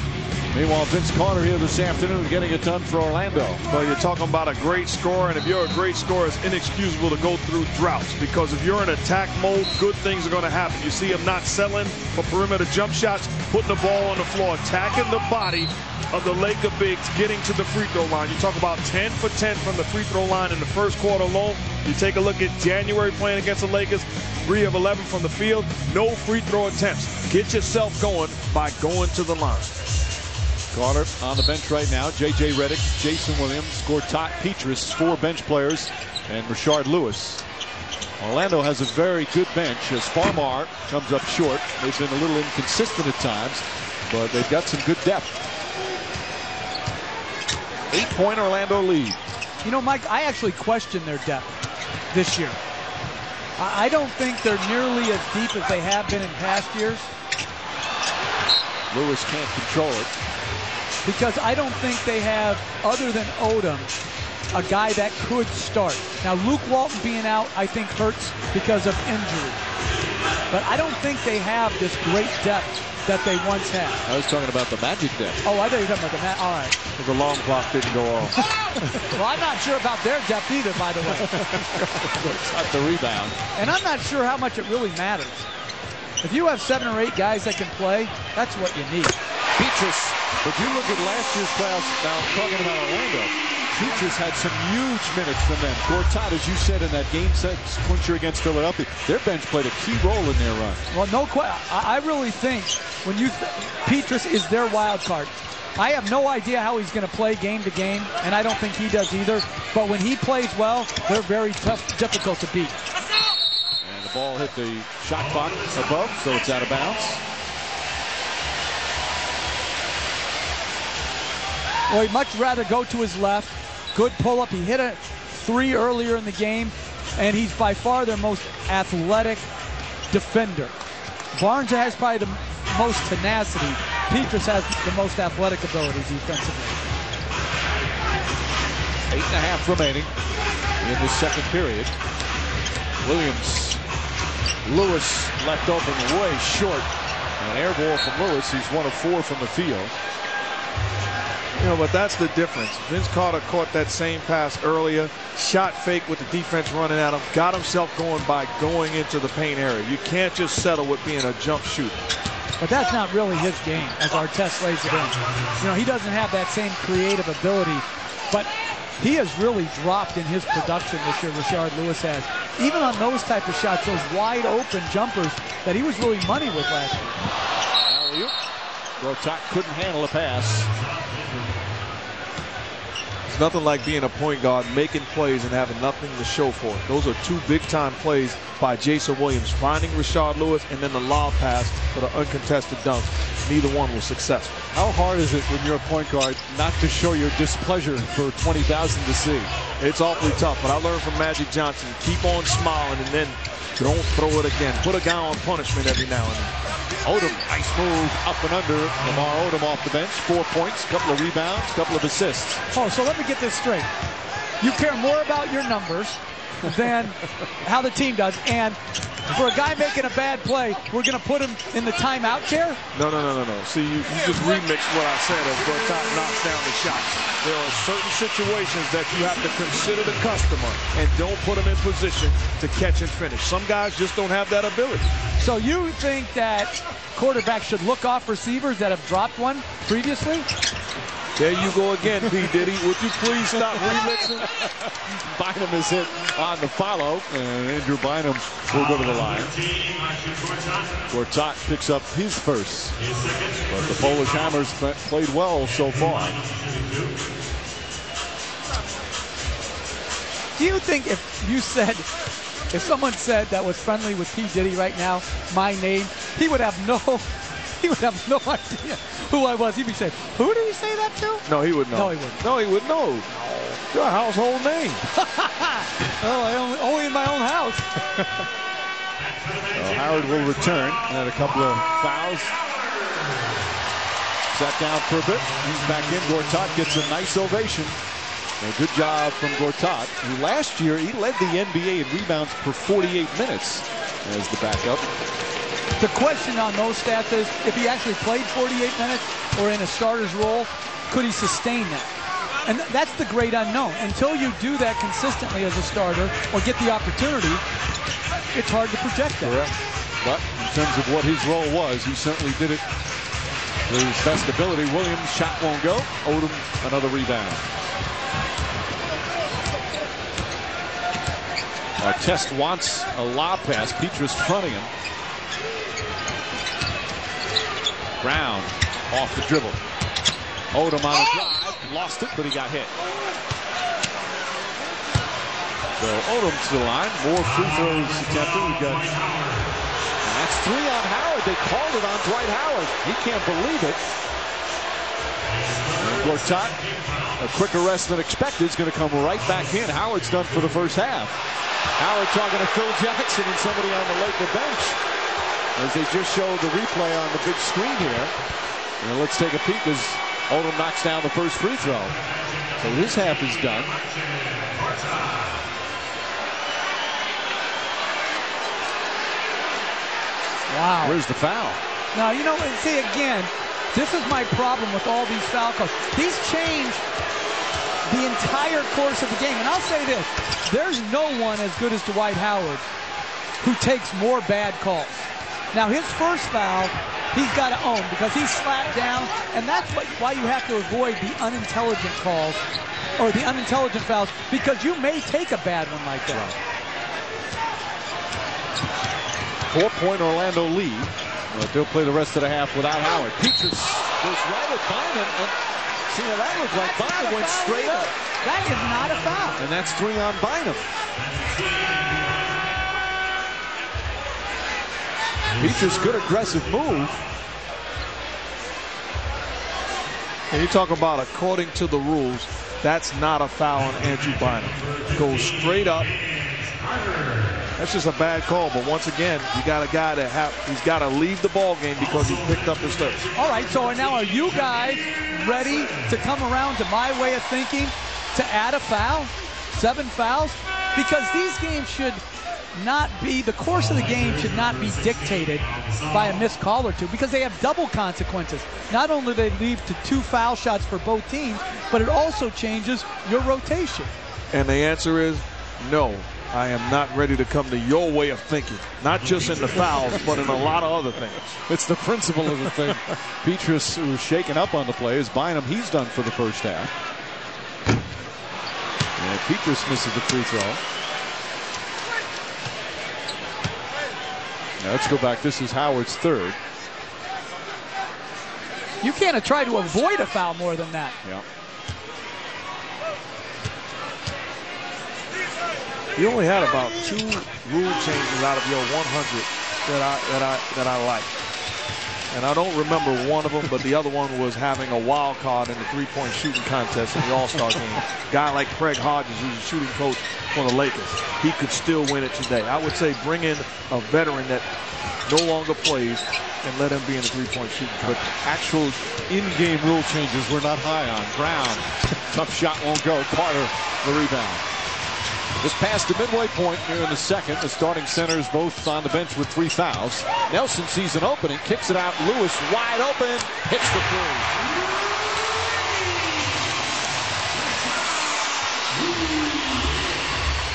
Meanwhile, Vince Carter here this afternoon getting it done for Orlando. Well, you're talking about a great scorer, and if you're a great scorer, it's inexcusable to go through droughts, because if you're in attack mode, good things are going to happen. You see him not settling for perimeter jump shots, putting the ball on the floor, attacking the body of the Laker bigs, getting to the free throw line. You talk about 10 for 10 from the free throw line in the first quarter alone. You take a look at January playing against the Lakers, 3 of 11 from the field, no free throw attempts. Get yourself going by going to the line. Carter on the bench right now. J.J. Redick, Jason Williams, Gortat, Petrus, 4 bench players, and Rashard Lewis. Orlando has a very good bench as Farmar comes up short. They've been a little inconsistent at times, but they've got some good depth. 8-point Orlando lead. You know, Mike, I actually question their depth this year. I don't think they're nearly as deep as they have been in past years. Lewis can't control it. Because I don't think they have, other than Odom, a guy that could start. Now, Luke Walton being out, I think, hurts because of injury. But I don't think they have this great depth that they once had. I was talking about the Magic depth. Oh, I thought you were talking about the Magic. All right. The alarm clock didn't go off. Well, I'm not sure about their depth either, by the way. Not the rebound. And I'm not sure how much it really matters. If you have 7 or 8 guys that can play, that's what you need. Petrus, but you look at last year's playoffs, now talking about Orlando, Petrus had some huge minutes from them. Gortat, as you said in that game set clincher against Philadelphia, their bench played a key role in their run. Well, no question. I really think when Petrus is their wild card. I have no idea how he's going to play game to game, and I don't think he does either. But when he plays well, they're very tough, difficult to beat. And the ball hit the shot clock above, so it's out of bounds. Well, he'd much rather go to his left. Good pull-up. He hit a 3 earlier in the game, and he's by far their most athletic defender. Barnes has probably the most tenacity. Petrus has the most athletic abilities defensively. 8.5 remaining in the second period. Williams, Lewis left open way short. An air ball from Lewis. He's 1 of 4 from the field. You know, but that's the difference. Vince Carter caught that same pass earlier, shot fake with the defense running at him, got himself going by going into the paint area. You can't just settle with being a jump shooter. But that's not really his game, as Artest lays it in. You know, he doesn't have that same creative ability, but he has really dropped in his production this year, Rashard Lewis has. Even on those type of shots, those wide open jumpers that he was really money with last year. Alley-oop. Gortat couldn't handle a pass. It's nothing like being a point guard, making plays and having nothing to show for it. Those are 2 big-time plays by Jason Williams, finding Rashard Lewis and then the lob pass for the uncontested dunk. Neither one was successful. How hard is it when you're a point guard not to show your displeasure for 20,000 to see? It's awfully tough, but I learned from Magic Johnson, keep on smiling and then don't throw it again. Put a guy on punishment every now and then. Odom, nice move up and under. Lamar Odom off the bench, 4 points, couple of rebounds, couple of assists. Oh, so let me get this straight. You care more about your numbers than how the team does. And for a guy making a bad play, we're going to put him in the timeout chair? No. See, you just remixed what I said as Gortat knocks down the shot. There are certain situations that you have to consider the customer and don't put them in position to catch and finish. Some guys just don't have that ability. So you think that quarterbacks should look off receivers that have dropped one previously? There you go again, P. Diddy. Would you please stop remixing? Bynum is hit on the follow, and Andrew Bynum will go to the line. Gortat picks up his first, but the Polish Hammers played well so far. Do you think if someone said that was friendly with P. Diddy right now, my name, he would have no idea who I was. He'd be saying, who did he say that to? No, he would know. No, he wouldn't. No, he would know. Your household name. Oh, only in my own house. Well, Howard will return. Had a couple of fouls. Sat down for a bit. He's back in. Gortat gets a nice ovation. A good job from Gortat, who last year he led the NBA in rebounds per 48 minutes as the backup. The question on those stats is, if he actually played 48 minutes or in a starter's role, could he sustain that? And that's the great unknown. Until you do that consistently as a starter or get the opportunity, it's hard to project that. Correct. But in terms of what his role was, he certainly did it to his best ability. Williams' shot won't go. Odom, another rebound. Artest wants a lob pass. Petrus fronting him. Brown off the dribble. Odom on the drive. Lost it, but he got hit. So Odom to the line. More free throws attempted. We got. And that's 3 on Howard. They called it on Dwight Howard. He can't believe it. And Gortat, a quicker rest than expected, is going to come right back in. Howard's done for the first half. Howard talking to Phil Jackson and somebody on the Laker bench as they just showed the replay on the big screen here. And let's take a peek as Odom knocks down the first free throw. So his half is done. Wow. Where's the foul? Now, you know, see, again, this is my problem with all these foul calls. He's changed the entire course of the game. And I'll say this, there's no one as good as Dwight Howard who takes more bad calls. Now, his first foul, he's got to own because he's slapped down, and that's why you have to avoid the unintelligent calls or the unintelligent fouls, because you may take a bad one like that. 4-point Orlando lead, but they'll play the rest of the half without Howard. Petrus goes right at Bynum, and see how that looked like. Bynum went straight up. That is not a foul. And that's 3 on Bynum. Petrus, good aggressive move. And you talk about according to the rules, that's not a foul on Andrew Bynum. Goes straight up That's just a bad call. But once again, you got a guy that he's got to leave the ball game because he picked up his thirst. All right, so now are you guys ready to come around to my way of thinking to add a foul? 7 fouls? Because these games should not be, the course of the game should not be dictated by a missed call or two, because they have double consequences. Not only do they lead to 2 foul shots for both teams, but it also changes your rotation. And the answer is no. I am not ready to come to your way of thinking. Not just in the fouls, but in a lot of other things. It's the principle of the thing. Petrus, who was shaken up on the play, is Bynum. He's done for the first half. And Petrus misses the free throw. Now let's go back. This is Howard's 3rd. You can't try to avoid a foul more than that. Yeah. You only had about 2 rule changes out of your 100 that I like. And I don't remember one of them, but the other one was having a wild card in the 3-point shooting contest in the All-Star game. A guy like Craig Hodges, who's a shooting coach for the Lakers, he could still win it today. I would say bring in a veteran that no longer plays and let him be in the 3-point shooting contest. But actual in-game rule changes we're not high on. Brown, tough shot won't go. Carter, the rebound. Just past the midway point here in the second. The starting centers both on the bench with 3 fouls. Nelson sees an opening, kicks it out. Lewis wide open, hits the 3.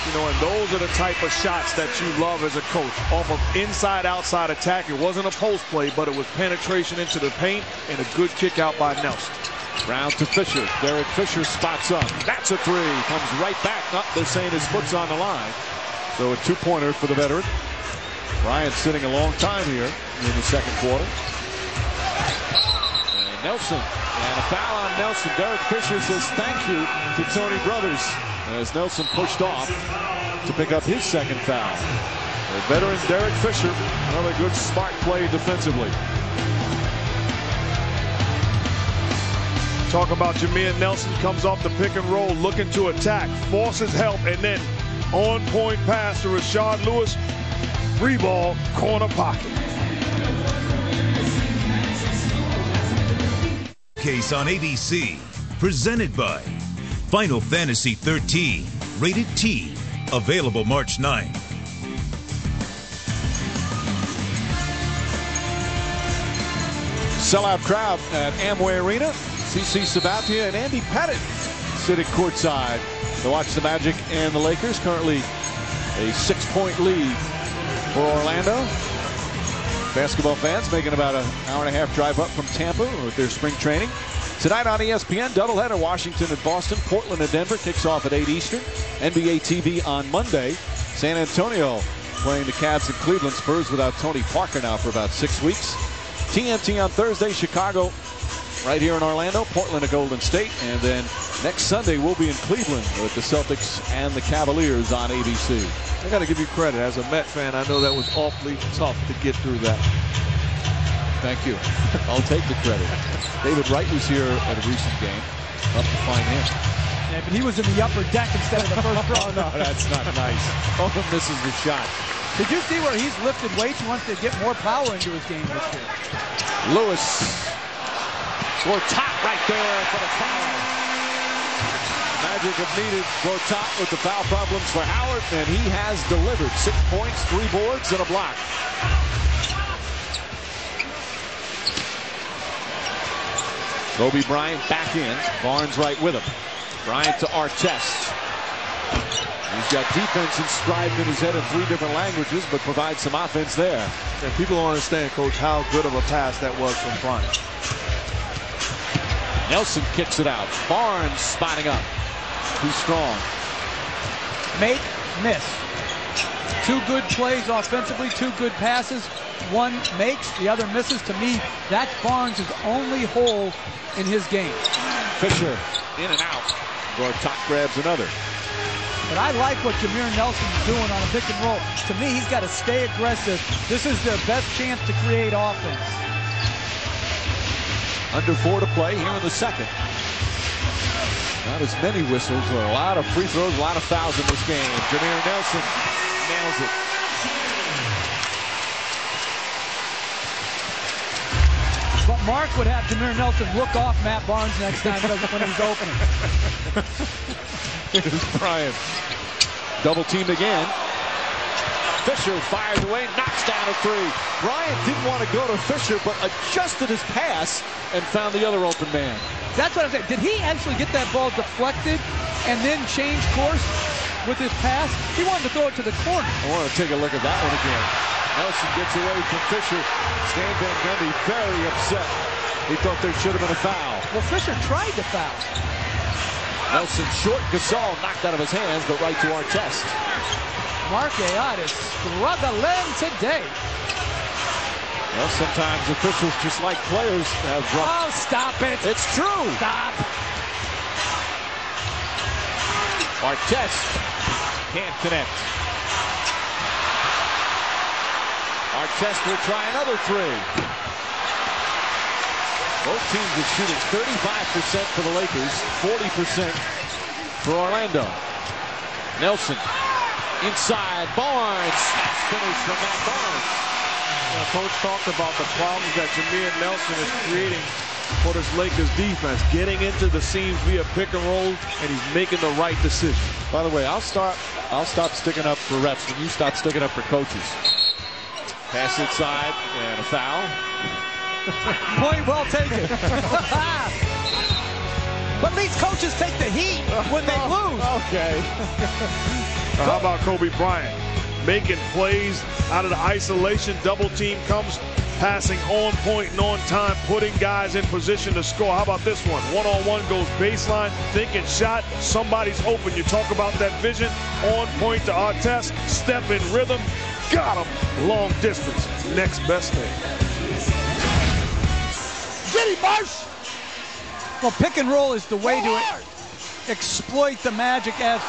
You know, and those are the type of shots that you love as a coach. Off of inside-outside attack. It wasn't a post play, but it was penetration into the paint and a good kick out by Nelson. Brown to Fisher. Derek Fisher spots up. That's a 3. Comes right back. They're saying his foot's on the line. So a 2-pointer for the veteran. Bryant sitting a long time here in the second quarter. And Nelson. And a foul on Nelson. Derek Fisher says thank you to Tony Brothers as Nelson pushed off to pick up his second foul. The veteran Derek Fisher. Another good smart play defensively. Talk about Jameer Nelson, comes off the pick and roll, looking to attack, forces help, and then on-point pass to Rashard Lewis. Free ball, corner pocket. Case on ABC, presented by Final Fantasy 13, rated T, available March 9th. Sellout crowd at Amway Arena. CC Sabathia and Andy Pettit sitting courtside to watch the Magic and the Lakers. Currently a 6-point lead for Orlando. Basketball fans making about an hour-and-a-half drive up from Tampa with their spring training. Tonight on ESPN, doubleheader, Washington and Boston, Portland and Denver kicks off at 8 Eastern. NBA TV on Monday. San Antonio playing the Cavs in Cleveland. Spurs without Tony Parker now for about 6 weeks. TNT on Thursday, Chicago right here in Orlando, Portland to Golden State, and then next Sunday we'll be in Cleveland with the Celtics and the Cavaliers on ABC. I got to give you credit. As a Met fan, I know that was awfully tough to get through that. Thank you. I'll take the credit. David Wright was here at a recent game. Up to find him. Yeah, but he was in the upper deck instead of the first row. Oh, no, that's not nice. Oh, misses the shot. Did you see where he's lifted weights? He wants to get more power into his game this year. Lewis. Gortat right there for the foul. Magic have needed Gortat with the foul problems for Howard, and he has delivered. 6 points, 3 boards, and a block. Kobe Bryant back in. Barnes right with him. Bryant to Artest. He's got defense inscribed in his head in 3 different languages, but provides some offense there. And people don't understand, Coach, how good of a pass that was from Bryant. Nelson kicks it out. Barnes spotting up. Too strong. Make, miss. 2 good plays offensively, 2 good passes. One makes, the other misses. To me, that's Barnes' only hole in his game. Fisher in and out. Gortat grabs another. But I like what Jameer Nelson's doing on a pick and roll. To me, he's got to stay aggressive. This is their best chance to create offense. Under 4 to play here in the second. Not as many whistles, but a lot of free throws, a lot of fouls in this game. Jameer Nelson nails it. Mark would have Jameer Nelson look off Matt Barnes next time when he's opening. Here's Bryant. Double teamed again. Fisher fires away, knocks down a three. Bryant didn't want to go to Fisher, but adjusted his pass and found the other open man. That's what I'm saying. Did he actually get that ball deflected and then change course with his pass? He wanted to throw it to the corner. I want to take a look at that one again. Nelson gets away from Fisher. Stan Van Gundy very upset. He thought there should have been a foul. Well, Fisher tried to foul. Nelson short, Gasol knocked out of his hands, but right to our chest. Marquette is struggling today. Well, sometimes officials, just like players, have rough. Oh, stop it. It's true. Stop. Artest can't connect. Artest will try another three. Both teams are shooting 35% for the Lakers, 40% for Orlando. Nelson inside. Barnes. Nice finish from Matt Barnes. Coach talked about the problems that Jameer Nelson is creating for this Lakers defense, getting into the seams via pick and roll, and he's making the right decision. By the way, I'll stop sticking up for refs when you stop sticking up for coaches. Pass inside and a foul. Point well taken. But at least coaches take the heat when they lose. Okay. How about Kobe Bryant making plays out of the isolation? Double team comes, passing on point and on time, putting guys in position to score. How about this one? One-on-one goes baseline, thinking shot, somebody's open. You talk about that vision, on point to Artest, step in rhythm, got him, long distance, next best thing. Get him, Marsh! Well, pick and roll is the way to exploit the Magic, as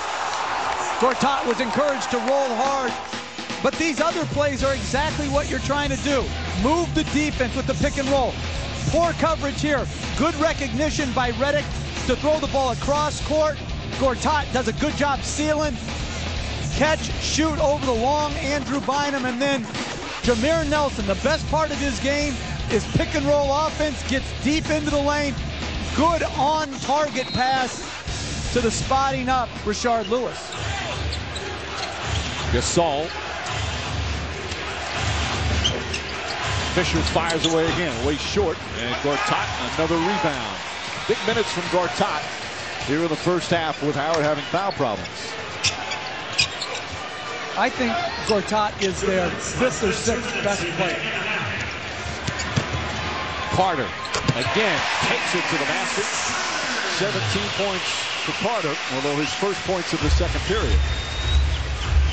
Gortat was encouraged to roll hard. But these other plays are exactly what you're trying to do. Move the defense with the pick and roll. Poor coverage here. Good recognition by Redick to throw the ball across court. Gortat does a good job sealing. Catch, shoot over the long Andrew Bynum, and then Jameer Nelson. The best part of his game is pick and roll offense, gets deep into the lane. Good on-target pass to the spotting up Rashard Lewis. Gasol. Fisher fires away again, way short, and Gortat another rebound. Big minutes from Gortat here in the first half with Howard having foul problems. I think Gortat is their 5th or 6th best player. Carter again takes it to the basket. 17 points for Carter, although his first points of the second period.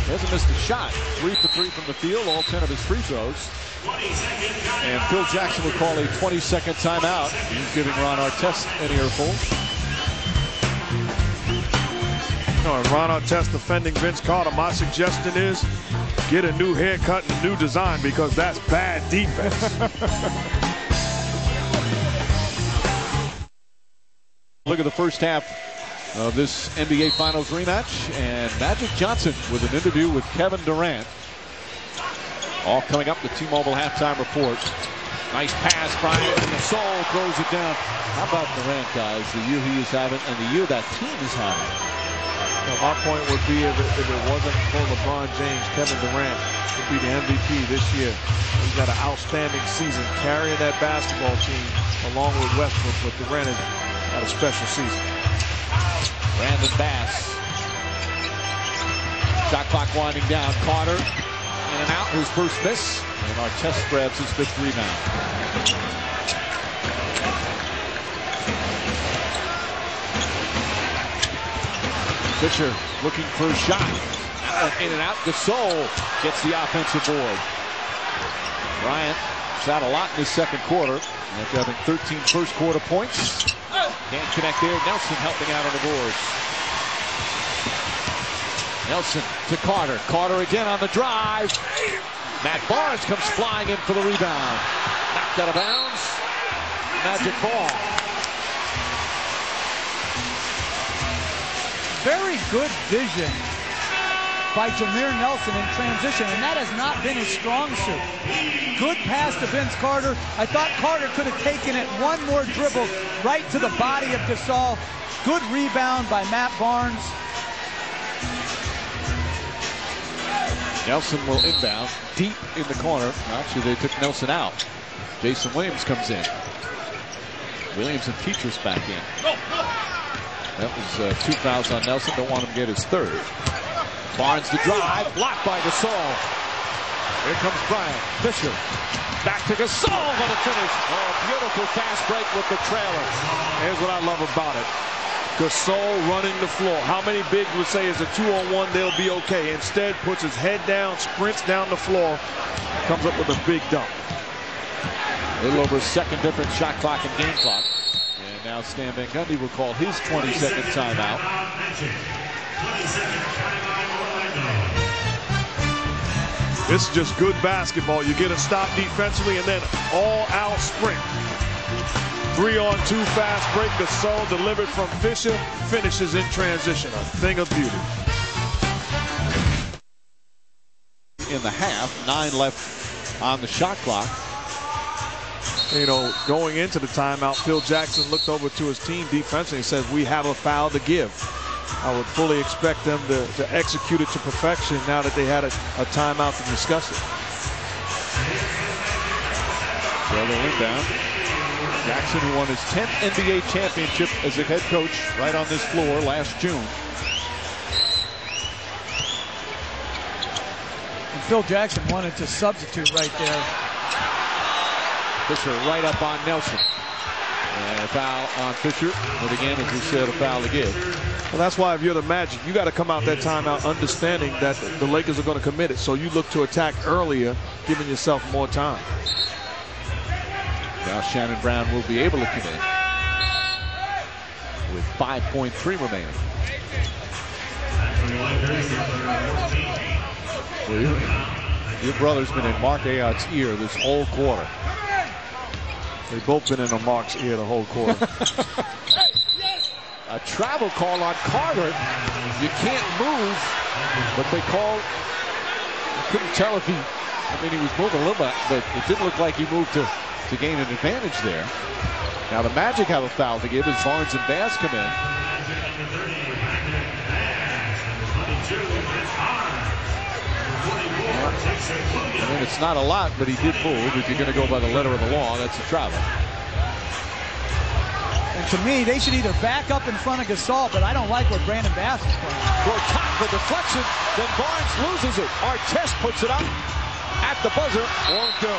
He hasn't missed a shot. 3 for 3 from the field, all 10 of his free throws. And Phil Jackson will call a 20-second timeout. He's giving Ron Artest an earful. Ron Artest defending Vince Carter. My suggestion is get a new haircut and a new design, because that's bad defense. Look at the first half of this NBA Finals rematch, and Magic Johnson with an interview with Kevin Durant. All coming up, the T-Mobile halftime report. Nice pass, Bryant, and the Soul throws it down. How about Durant, guys? The year he is having and the year that team is having. Well, my point would be if it wasn't for LeBron James, Kevin Durant would be the MVP this year. He's got an outstanding season carrying that basketball team along with Westbrook, but Durant has had a special season. Brandon Bass. Shot clock winding down. Carter in and out. His first miss. And Artest grabs his 5th rebound. Fisher looking for a shot. In and out. Gasol gets the offensive board. Bryant shot a lot in the second quarter, after having 13 first quarter points. Can't connect there. Nelson helping out on the boards. Nelson to Carter. Carter again on the drive. Matt Barnes comes flying in for the rebound. Knocked out of bounds. Magic ball. Very good vision by Jameer Nelson in transition, and that has not been his strong suit. Good pass to Vince Carter. I thought Carter could have taken it one more dribble right to the body of Gasol. Good rebound by Matt Barnes. Nelson will inbound deep in the corner. Actually, they took Nelson out. Jason Williams comes in. Williams and Petrus back in. That was 2 fouls on Nelson. Don't want him to get his third. Barnes the drive. Blocked by Gasol. Here comes Bryant. Fisher. Back to Gasol for the finish. Oh, beautiful fast break with the trailer. Here's what I love about it. Gasol running the floor. How many bigs would say as a 2-on-1 they'll be okay? Instead puts his head down, sprints down the floor, comes up with a big dunk. A little over a second difference shot clock and game clock. And now Stan Van Gundy will call his 20-second timeout. This is just good basketball. You get a stop defensively and then all-out sprint. 3-on-2 fast break. Gasol delivered from Fisher. Finishes in transition. A thing of beauty. In the half, 9 left on the shot clock. You know, going into the timeout, Phil Jackson looked over to his team defensively and said, we have a foul to give. I would fully expect them to execute it to perfection now that they had a timeout to discuss it. So they'll inbound. Jackson, who won his 10th NBA championship as a head coach right on this floor last June. And Phil Jackson wanted to substitute right there. Fisher right up on Nelson. And a foul on Fisher. But again, as we said, a foul to give. Well, that's why if you're the Magic, you got to come out that timeout understanding that the Lakers are going to commit it. So you look to attack earlier, giving yourself more time. Now Shannon Brown will be able to commit with 5.3 remaining. Well, your brother's been in Mark Ayot's ear this whole quarter. They've both been in Mark's ear the whole quarter. A travel call on Carter. You can't move, but they called. I couldn't tell if he, I mean, he was moving a little bit, but it didn't look like he moved to gain an advantage there. Now the Magic have a foul to give as Barnes and Bass come in. I mean, it's not a lot, but he did move. If you're going to go by the letter of the law, that's a travel. And to me, they should either back up in front of Gasol, but I don't like what Brandon Bass is playing. For top for deflection, then Barnes loses it. Artest puts it up at the buzzer. Won't go.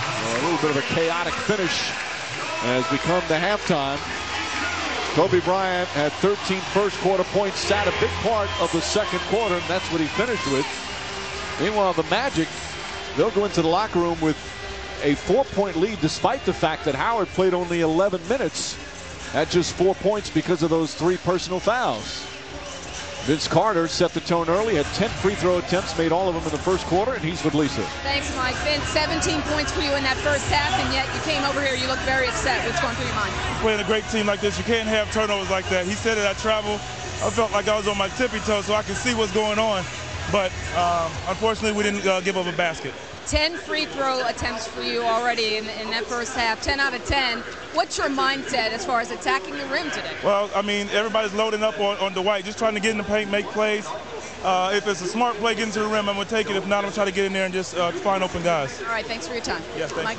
Well, a little bit of a chaotic finish as we come to halftime. Kobe Bryant had 13 first quarter points, sat a big part of the second quarter, and that's what he finished with. Meanwhile, the Magic, they'll go into the locker room with a 4-point lead despite the fact that Howard played only 11 minutes at just 4 points because of those 3 personal fouls. Vince Carter set the tone early, had 10 free throw attempts, made all of them in the first quarter, and he's with Lisa. Thanks, Mike. Vince, 17 points for you in that first half, and yet you came over here, you look very upset. What's going through your mind? Playing a great team like this, you can't have turnovers like that. He said that I travel. I felt like I was on my tippy toe so I could see what's going on. But unfortunately, we didn't give up a basket. 10 free throw attempts for you already in that first half, 10 out of 10. What's your mindset as far as attacking the rim today? Well, I mean, everybody's loading up on Dwight, just trying to get in the paint, make plays. If it's a smart play, get into the rim, I'm going to take it. If not, I'm going to try to get in there and just find open guys. All right, thanks for your time. Yes, thanks. Mike.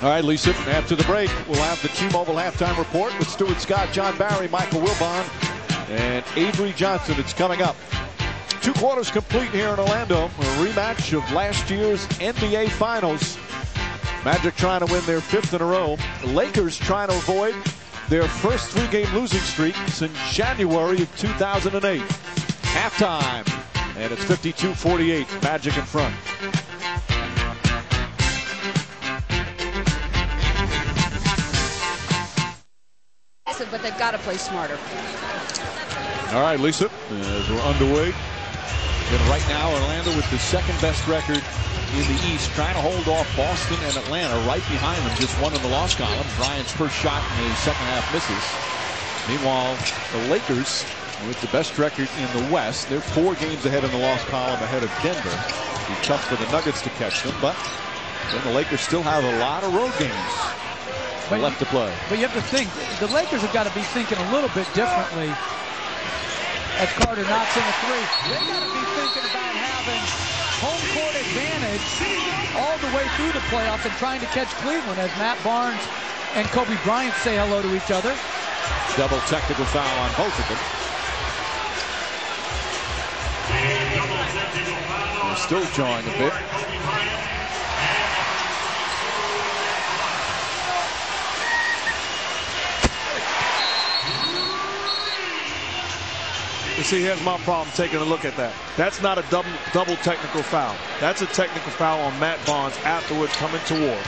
All right, Lisa, after the break, we'll have the T-Mobile halftime report with Stuart Scott, John Barry, Michael Wilbon, and Avery Johnson. It's coming up. 2 quarters complete here in Orlando. A rematch of last year's NBA Finals. Magic trying to win their 5th in a row. The Lakers trying to avoid their first 3-game losing streak since January of 2008. Halftime, and it's 52-48. Magic in front. But they've got to play smarter. All right, Lisa, as we're underway. And right now, Orlando with the 2nd best record in the East, trying to hold off Boston and Atlanta right behind them, just one in the loss column. Bryant's first shot in the second half misses. Meanwhile, the Lakers With the best record in the West, they're 4 games ahead in the loss column ahead of Denver. It'll be tough for the Nuggets to catch them, but then the Lakers still have a lot of road games left to play. But you have to think, the Lakers have got to be thinking a little bit differently as Carter knocks in a 3. They got to be thinking about having home court advantage all the way through the playoffs and trying to catch Cleveland as Matt Barnes and Kobe Bryant say hello to each other. Double technical foul on both of them. They're still jawing a bit. You see, here's my problem taking a look at that. That's not a double technical foul. That's a technical foul on Matt Barnes afterwards coming towards.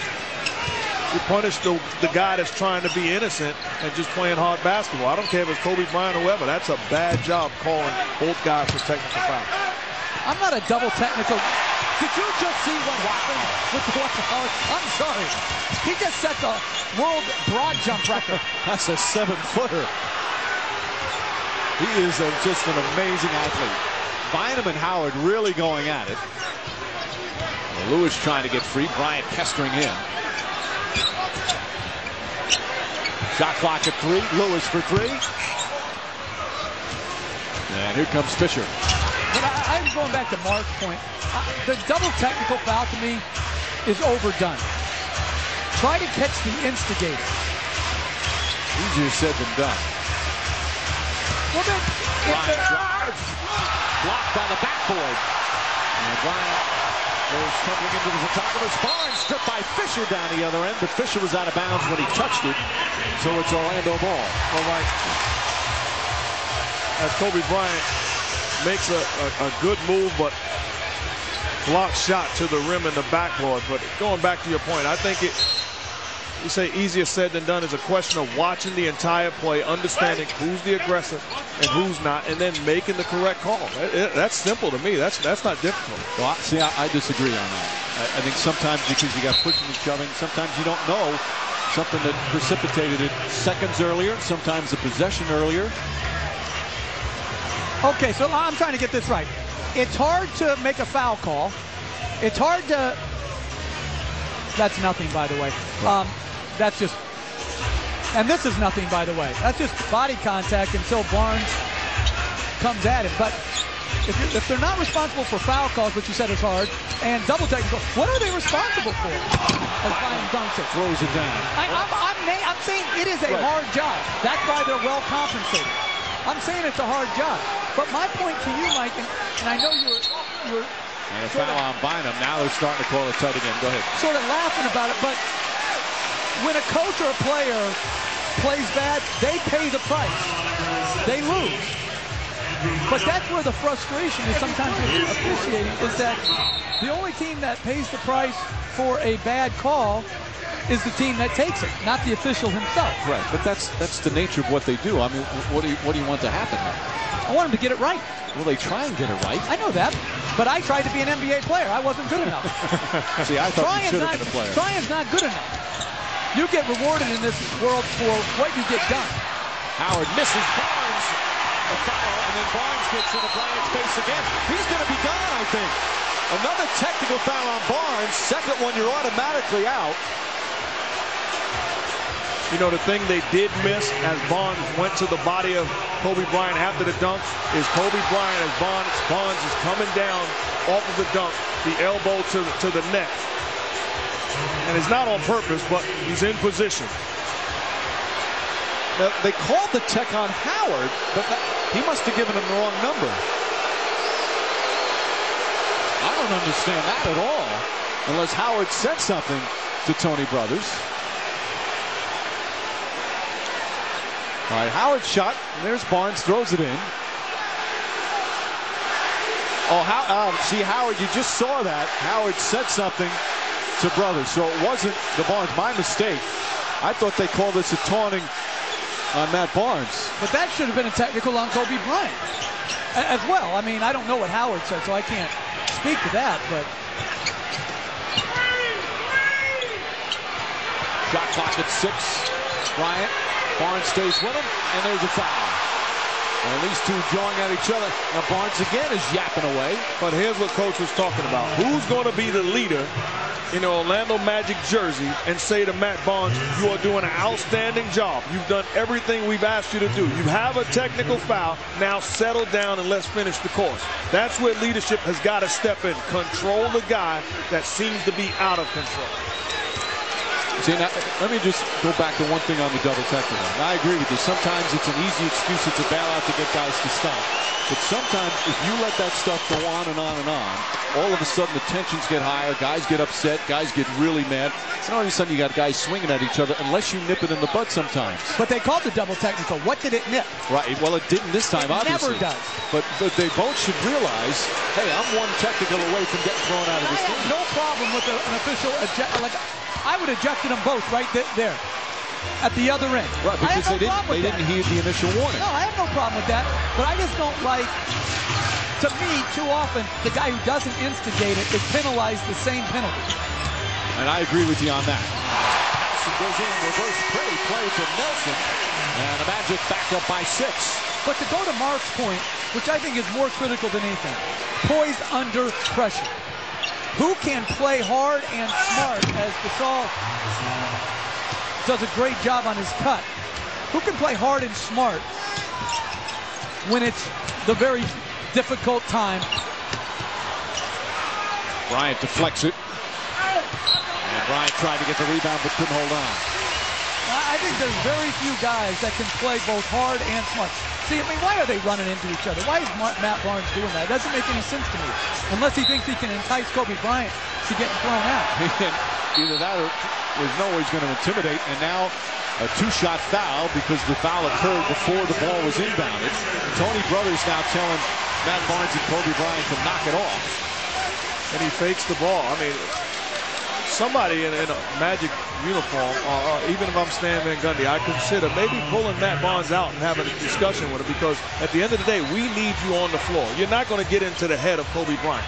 You punish the guy that's trying to be innocent and just playing hard basketball. I don't care if it's Kobe Bryant or whoever. That's a bad job calling both guys for technical foul. I'm not a double technical. Did you just see what happened with Dwight? I'm sorry. He just set the world broad jump record. That's a 7-footer. He is just an amazing athlete. Bynum and Howard really going at it. Lewis trying to get free. Bryant pestering him. Shot clock at 3. Lewis for 3. And here comes Fisher. But I'm going back to Mark's point. The double technical foul to me is overdone. Try to catch the instigator. Easier said than done. Well, then, Bryant drives. Blocked on the backboard. And Bryant goes tumbling into the photographer's barn. Stripped by Fisher down the other end, but Fisher was out of bounds when he touched it. So it's Orlando ball. All right. As Kobe Bryant makes a good move, but block shot to the rim and the backboard. But going back to your point, I think you say easier said than done is a question of watching the entire play, understanding who's the aggressor and who's not, and then making the correct call. That's simple to me. That's not difficult. Well, see, I disagree on that. I think sometimes because you got pushing and shoving, sometimes you don't know something that precipitated it seconds earlier, sometimes the possession earlier. Okay, so I'm trying to get this right. It's hard to make a foul call. It's hard to... That's nothing, by the way. That's just... And this is nothing, by the way. That's just body contact until Barnes comes at him. But if they're not responsible for foul calls, which you said is hard, and double technical, what are they responsible for? As Bryant dunks it. Throws it down. I'm saying it is a hard job. That's why they're well compensated. I'm saying it's a hard job. But my point to you, Mike, and I know you're and a foul on Bynum. Now they're starting to call it tight again. Go ahead. Sort of laughing about it, but when a coach or a player plays bad, they pay the price. They lose. But that's where the frustration is sometimes officiating, is that the only team that pays the price for a bad call is the team that takes it, not the official himself. Right, but that's the nature of what they do. I mean, what do you want to happen there? I want them to get it right. Well, they try and get it right. I know that, but I tried to be an NBA player. I wasn't good enough. See, I thought you should have been a player. Trying's not good enough. You get rewarded in this world for what you get done. Howard misses Barnes. A foul, and then Barnes gets into Bryant's face again. He's going to be gone, I think. Another technical foul on Barnes. Second one, you're automatically out. You know, the thing they did miss as Barnes went to the body of Kobe Bryant after the dunk is Kobe Bryant, as Barnes is coming down off of the dunk, the elbow to the neck. And it's not on purpose, but he's in position. Now, they called the tech on Howard, but he must have given him the wrong number. I don't understand that at all, unless Howard said something to Tony Brothers. All right, Howard shot, and there's Barnes, throws it in. Oh, see, Howard, you just saw that. Howard said something to Brothers, so it wasn't the Barnes. My mistake. I thought they called this a taunting on Matt Barnes. But that should have been a technical on Kobe Bryant as well. I mean, I don't know what Howard said, so I can't speak to that, but... Shot clock at 6. Bryant. Barnes stays with him, and there's a foul. And these two jawing at each other. Now Barnes again is yapping away. But here's what Coach was talking about. Who's going to be the leader in the Orlando Magic jersey and say to Matt Barnes, you are doing an outstanding job. You've done everything we've asked you to do. You have a technical foul. Now settle down and let's finish the course. That's where leadership has got to step in. Control the guy that seems to be out of control. See, now, let me just go back to one thing on the double technical. I agree with you. Sometimes it's an easy excuse. It's a bailout to get guys to stop. But sometimes if you let that stuff go on and on and on, all of a sudden the tensions get higher. Guys get upset. Guys get really mad. And all of a sudden you got guys swinging at each other unless you nip it in the bud sometimes. But they called the double technical. What did it nip? Right. Well, it didn't this time, obviously. Never does. But they both should realize, hey, I'm one technical away from getting thrown out of this game. No problem with an official eject. I would have ejected them both right there at the other end. Right, because they didn't heed the initial warning. No, I have no problem with that. But I just don't like, to me, too often, the guy who doesn't instigate it is penalized the same penalty. And I agree with you on that. Nelson goes in, reverse pretty play to Nelson. And the Magic back up by 6. But to go to Mark's point, which I think is more critical than anything, poised under pressure. Who can play hard and smart, as Gasol does a great job on his cut. Who can play hard and smart when it's the very difficult time? Bryant deflects it. And Bryant tried to get the rebound but couldn't hold on. I think there's very few guys that can play both hard and smart. See, I mean, why are they running into each other? Why is Matt Barnes doing that? It doesn't make any sense to me. Unless he thinks he can entice Kobe Bryant to getting thrown out. Either that or there's no way he's going to intimidate. And now a 2-shot foul because the foul occurred before the ball was inbounded. And Tony Brothers now telling Matt Barnes and Kobe Bryant to knock it off. And he fakes the ball. I mean, somebody in a Magic uniform, or even if I'm Stan Van Gundy, I consider maybe pulling Matt Barnes out and having a discussion with him, because at the end of the day, we need you on the floor. You're not going to get into the head of Kobe Bryant.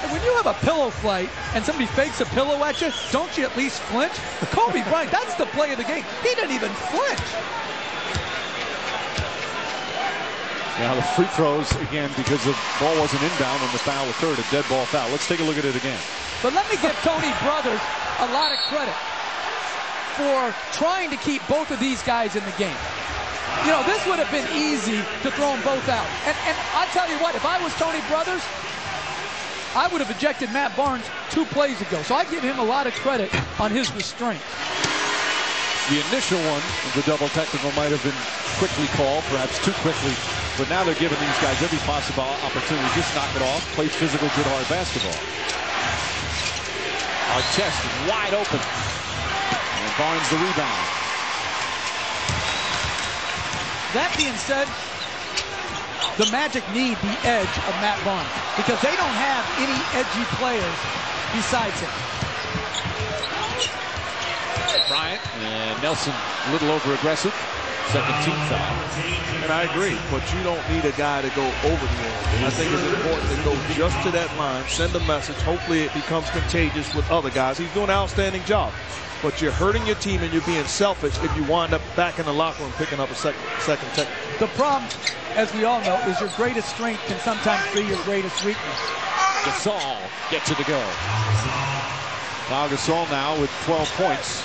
And when you have a pillow fight and somebody fakes a pillow at you, don't you at least flinch? Kobe Bryant, that's the play of the game. He didn't even flinch. Now the free throws again because the ball wasn't inbound and the foul occurred, a dead ball foul. Let's take a look at it again. But let me give Tony Brothers a lot of credit for trying to keep both of these guys in the game. You know, this would have been easy to throw them both out. And I'll tell you what, if I was Tony Brothers, I would have ejected Matt Barnes 2 plays ago. So I give him a lot of credit on his restraint. The initial one, the double technical, might have been quickly called, perhaps too quickly. But now they're giving these guys every possible opportunity to just knock it off, play physical, good, hard basketball. Our chest is wide open. And Barnes the rebound. That being said, the Magic need the edge of Matt Barnes because they don't have any edgy players besides him. Bryant and Nelson a little over aggressive. Second team foul. And I agree, but you don't need a guy to go over the edge. I think it's important to go just to that line, send a message. Hopefully it becomes contagious with other guys. He's doing an outstanding job. But you're hurting your team and you're being selfish if you wind up back in the locker room picking up a second technical. The problem, as we all know, is your greatest strength can sometimes be your greatest weakness. Gasol gets it to go. Now Gasol now with 12 points.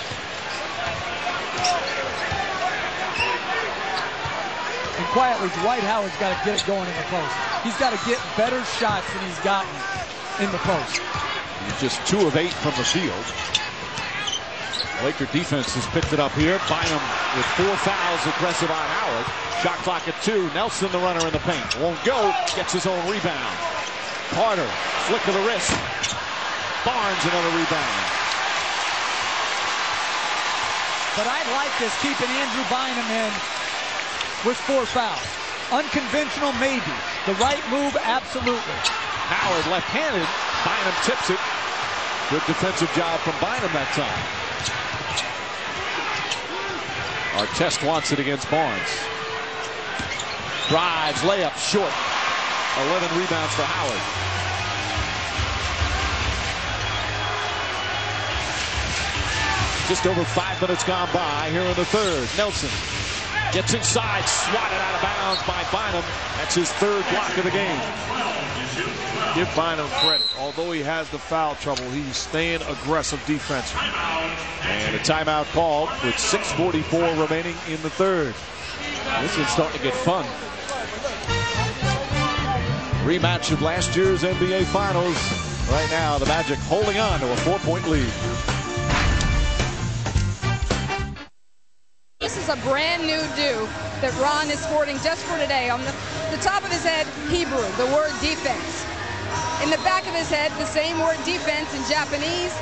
And quietly, Dwight Howard's got to get it going in the post. He's got to get better shots than he's gotten in the post. He's just 2 of 8 from the field. Laker defense has picked it up here. Bynum with 4 fouls, aggressive on Howard. Shot clock at 2. Nelson the runner in the paint. Won't go. Gets his own rebound. Carter, flick of the wrist. Barnes another rebound. But I like this, keeping Andrew Bynum in with 4 fouls. Unconventional, maybe. The right move, absolutely. Howard left-handed. Bynum tips it. Good defensive job from Bynum that time. Artest wants it against Barnes. Drives, layup, short. 11 rebounds for Howard. Just over 5 minutes gone by here in the third. Nelson Gets inside, swatted out of bounds by Bynum. That's his third block of the game. Give Bynum credit. Although he has the foul trouble, he's staying aggressive defensively. And a timeout called with 6:44 remaining in the third. This is starting to get fun. Rematch of last year's NBA Finals. Right now, the Magic holding on to a 4-point lead. This is a brand new do that Ron is sporting just for today. On the top of his head, Hebrew, the word defense. In the back of his head, the same word defense in Japanese.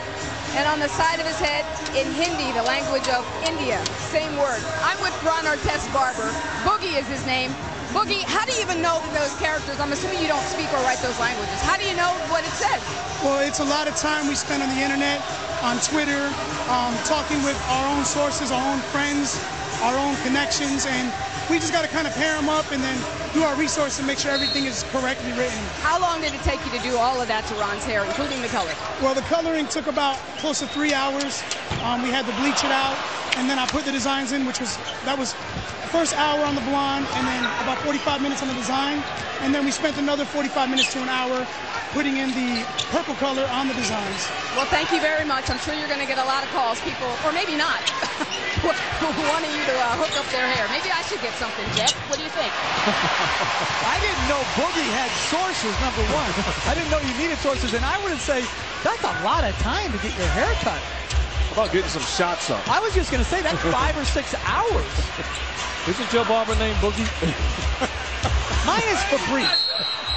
And on the side of his head, in Hindi, the language of India, same word. I'm with Ron Artest's barber. Boogie is his name. Boogie, how do you even know those characters? I'm assuming you don't speak or write those languages. How do you know what it says? Well, it's a lot of time we spend on the internet, on Twitter, talking with our own sources, our own friends, our own connections, and we just got to kind of pair them up and then do our research and make sure everything is correctly written. How long did it take you to do all of that to Ron's hair, including the color? Well, the coloring took about close to 3 hours. We had to bleach it out, and then I put the designs in, that was the first hour on the blonde, and then about 45 minutes on the design, and then we spent another 45 minutes to an hour putting in the purple color on the designs. Well, thank you very much. I'm sure you're going to get a lot of calls, people, or maybe not, wanting you to hook up their hair. Maybe I should get something, Jeff. What do you think? I didn't know Boogie had sources, number one. I didn't know you needed sources, and I would say that's a lot of time to get your hair cut. How about getting some shots up? I was just going to say that's 5 or 6 hours. Isn't your barber named Boogie? Mine is Fabrice.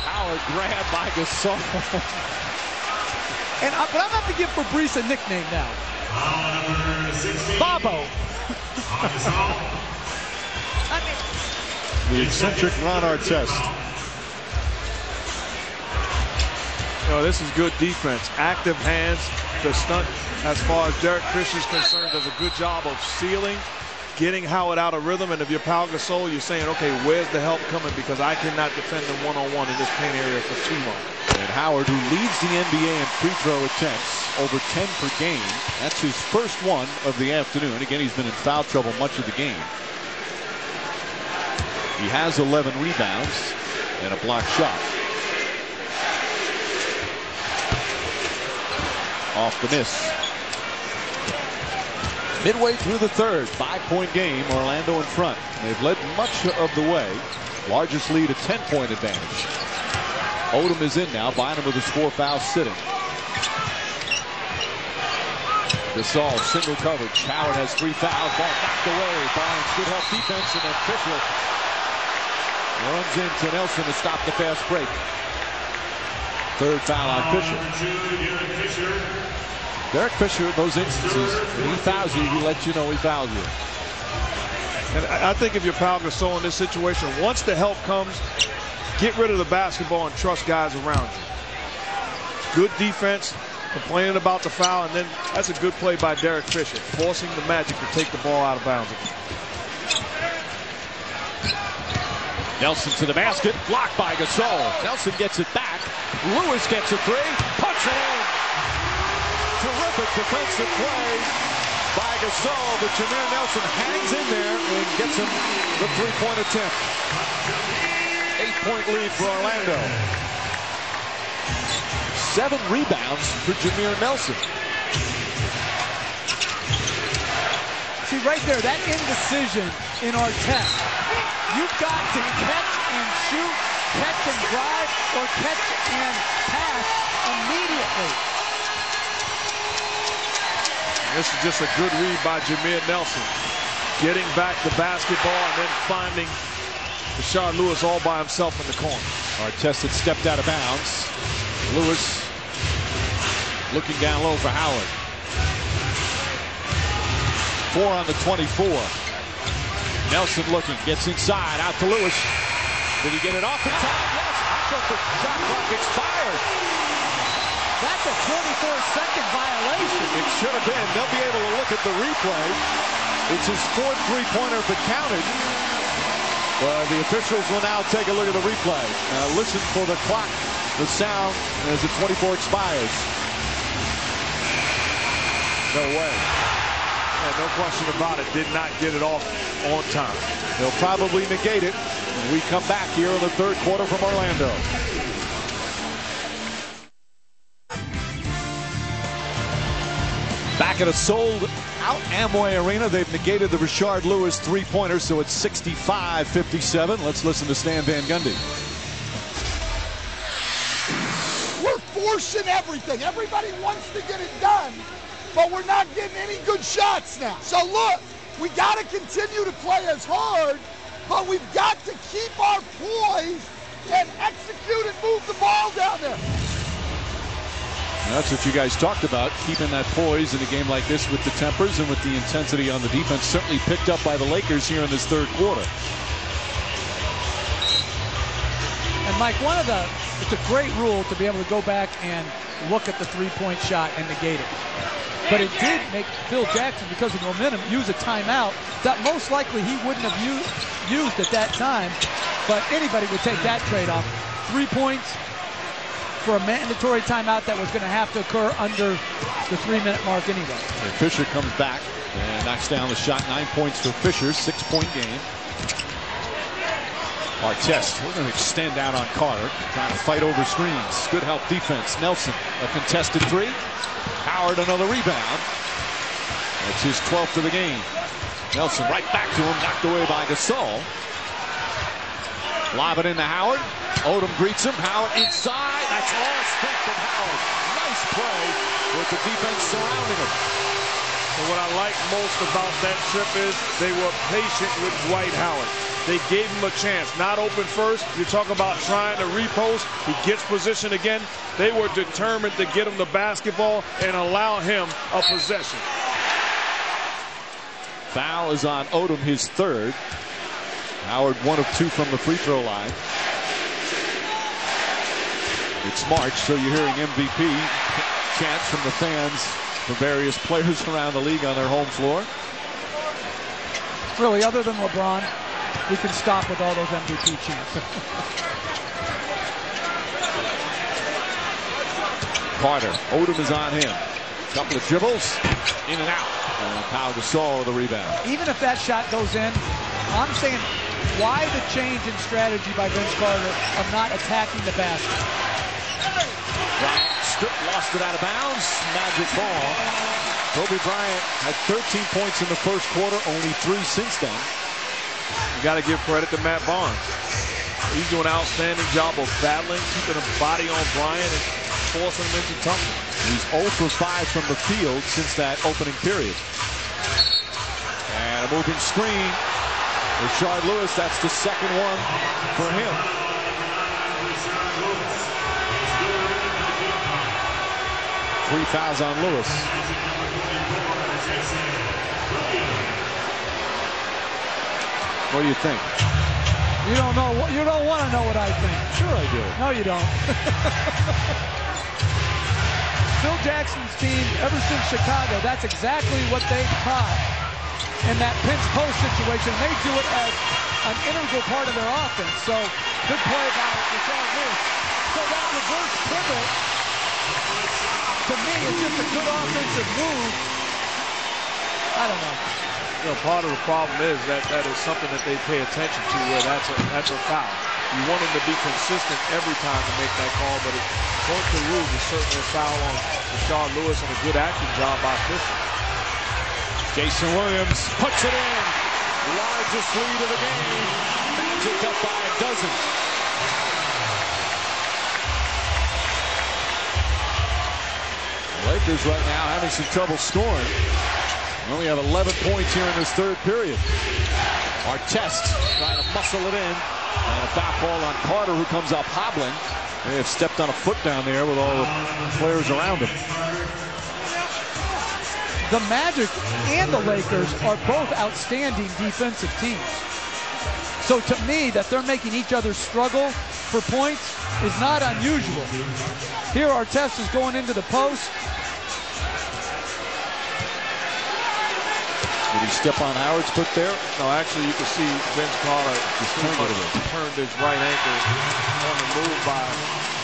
Howard grabbed by Gasol. But I'm going to have to give Fabrice a nickname now. Bobo. The eccentric Ron Artest. This is good defense. Active hands. The stunt, as far as Derek Fisher's concerned, does a good job of sealing, getting Howard out of rhythm. And if you're Pau Gasol, you're saying, okay, where's the help coming? Because I cannot defend him one-on-one in this paint area for too long. And Howard, who leads the NBA in free throw attempts, over 10 per game. That's his first one of the afternoon. Again, he's been in foul trouble much of the game. He has 11 rebounds and a block shot. Off the miss. Midway through the third, 5-point game, Orlando in front. They've led much of the way. Largest lead, a 10-point advantage. Odom is in now. Bynum with his 4 fouls sitting. Gasol, single coverage. Howard has 3 fouls. Ball knocked away. Bryant good help defense, and then Fisher runs into Nelson to stop the fast break. Third foul on Fisher. Derek Fisher, in those instances, when he fouls you, he lets you know he fouled you. And I think if you're Pau Gasol in this situation, once the help comes, get rid of the basketball and trust guys around you. Good defense, complaining about the foul, and then that's a good play by Derek Fisher, forcing the Magic to take the ball out of bounds again. Nelson to the basket, blocked by Gasol. Nelson gets it back. Lewis gets a 3, puts it in. Terrific defensive play by Gasol, but Jameer Nelson hangs in there and gets him the 3-point attempt. 8-point lead for Orlando. 7 rebounds for Jameer Nelson. See, right there, that indecision in Artest. You've got to catch and shoot, catch and drive, or catch and pass immediately. This is just a good read by Jameer Nelson. Getting back the basketball and then finding Rashard Lewis all by himself in the corner. Artest had stepped out of bounds. Lewis looking down low for Howard. 4 on the 24. Nelson looking, gets inside, out to Lewis. Did he get it off in time? Yes, I thought the shot clock expired. That's a 24-second violation. It should have been. They'll be able to look at the replay. It's his 4th three-pointer if it counted. But the officials will now take a look at the replay. Listen for the clock, the sound, as the 24 expires. No way. Yeah, no question about it. Did not get it off on time. They'll probably negate it when we come back here in the third quarter from Orlando. Back at a sold-out Amway Arena, they've negated the Rashard Lewis three-pointer, so it's 65-57. Let's listen to Stan Van Gundy. We're forcing everything. Everybody wants to get it done, but we're not getting any good shots now. So look, we got to continue to play as hard, but we've got to keep our poise and execute and move the ball down there. That's what you guys talked about, keeping that poise in a game like this with the tempers and with the intensity on the defense, certainly picked up by the Lakers here in this third quarter. And Mike, it's a great rule to be able to go back and look at the three-point shot and negate it. But it did make Phil Jackson, because of momentum, use a timeout that most likely he wouldn't have used at that time. But anybody would take that trade-off. 3 points for a mandatory timeout that was going to have to occur under the 3-minute mark anyway. And Fisher comes back and knocks down the shot. 9 points for Fisher, 6-point game. Artest, we're going to extend out on Carter, trying to fight over screens. Good help defense. Nelson, a contested three. Howard, another rebound. That's his 12th of the game. Nelson right back to him, knocked away by Gasol. Lob it into Howard. Odom greets him. Howard inside. That's all strength of Howard. Nice play with the defense surrounding him. And what I like most about that trip is they were patient with Dwight Howard. They gave him a chance. Not open first. You talk about trying to repost. He gets position again. They were determined to get him the basketball and allow him a possession. Foul is on Odom, his third. Howard 1 of 2 from the free throw line. It's March, so you're hearing MVP chants from the fans for various players around the league on their home floor. Really, other than LeBron, we can stop with all those MVP chants. Carter, Odom is on him. Couple of dribbles, in and out. And Pau Gasol with the rebound. Even if that shot goes in, I'm saying, why the change in strategy by Vince Carter of not attacking the basket? Bryant lost it out of bounds. Magic ball. Kobe Bryant had 13 points in the first quarter, only 3 since then. You got to give credit to Matt Barnes. He's doing an outstanding job of battling, keeping a body on Bryant and forcing him into tumbling. He's 0 for 5 from the field since that opening period. And a moving screen. Rashard Lewis, that's the second one for him. Three fouls on Lewis. What do you think? You don't know. You don't want to know what I think. Sure I do. No, you don't. Phil Jackson's team, ever since Chicago, that's exactly what they've taught in that pinch post situation. They do it as an integral part of their offense. So, good play by Rashard Lewis. So that reverse pivot, to me, is just a good offensive move. I don't know. You know, part of the problem is that is something that they pay attention to, where that's a foul. You want them to be consistent every time to make that call, but according to the rules, it's certainly a foul on Rashard Lewis and a good acting job by Fisher. Jason Williams puts it in. Largest lead of the game. Magic up by a dozen. The Lakers right now having some trouble scoring. We only have 11 points here in this third period. Artest trying to muscle it in. And a foul call on Carter, who comes up hobbling. They have stepped on a foot down there with all the players around him. The Magic and the Lakers are both outstanding defensive teams. So to me, that they're making each other struggle for points is not unusual. Here, Artest is going into the post. Did he step on Howard's foot there? No, actually, you can see Vince Carter just turned his right ankle on the move by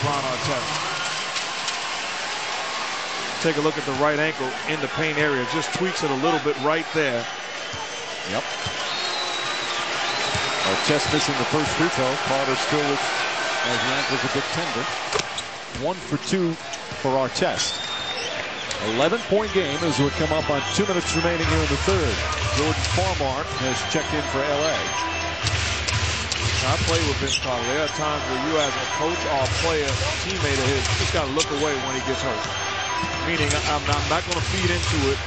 Ron Artest. Take a look at the right ankle in the pain area. Just tweaks it a little bit right there. Yep. Chest missing the first free throw. Carter still with as the ankle's a bit tender. 1 for 2 for Artest. 11-point game as we come up on 2 minutes remaining here in the third. Jordan Farmar has checked in for LA. I played with Vince Carter. There are times where you as a coach or a player, teammate of his, just got to look away when he gets hurt. Meaning I'm not going to feed into it.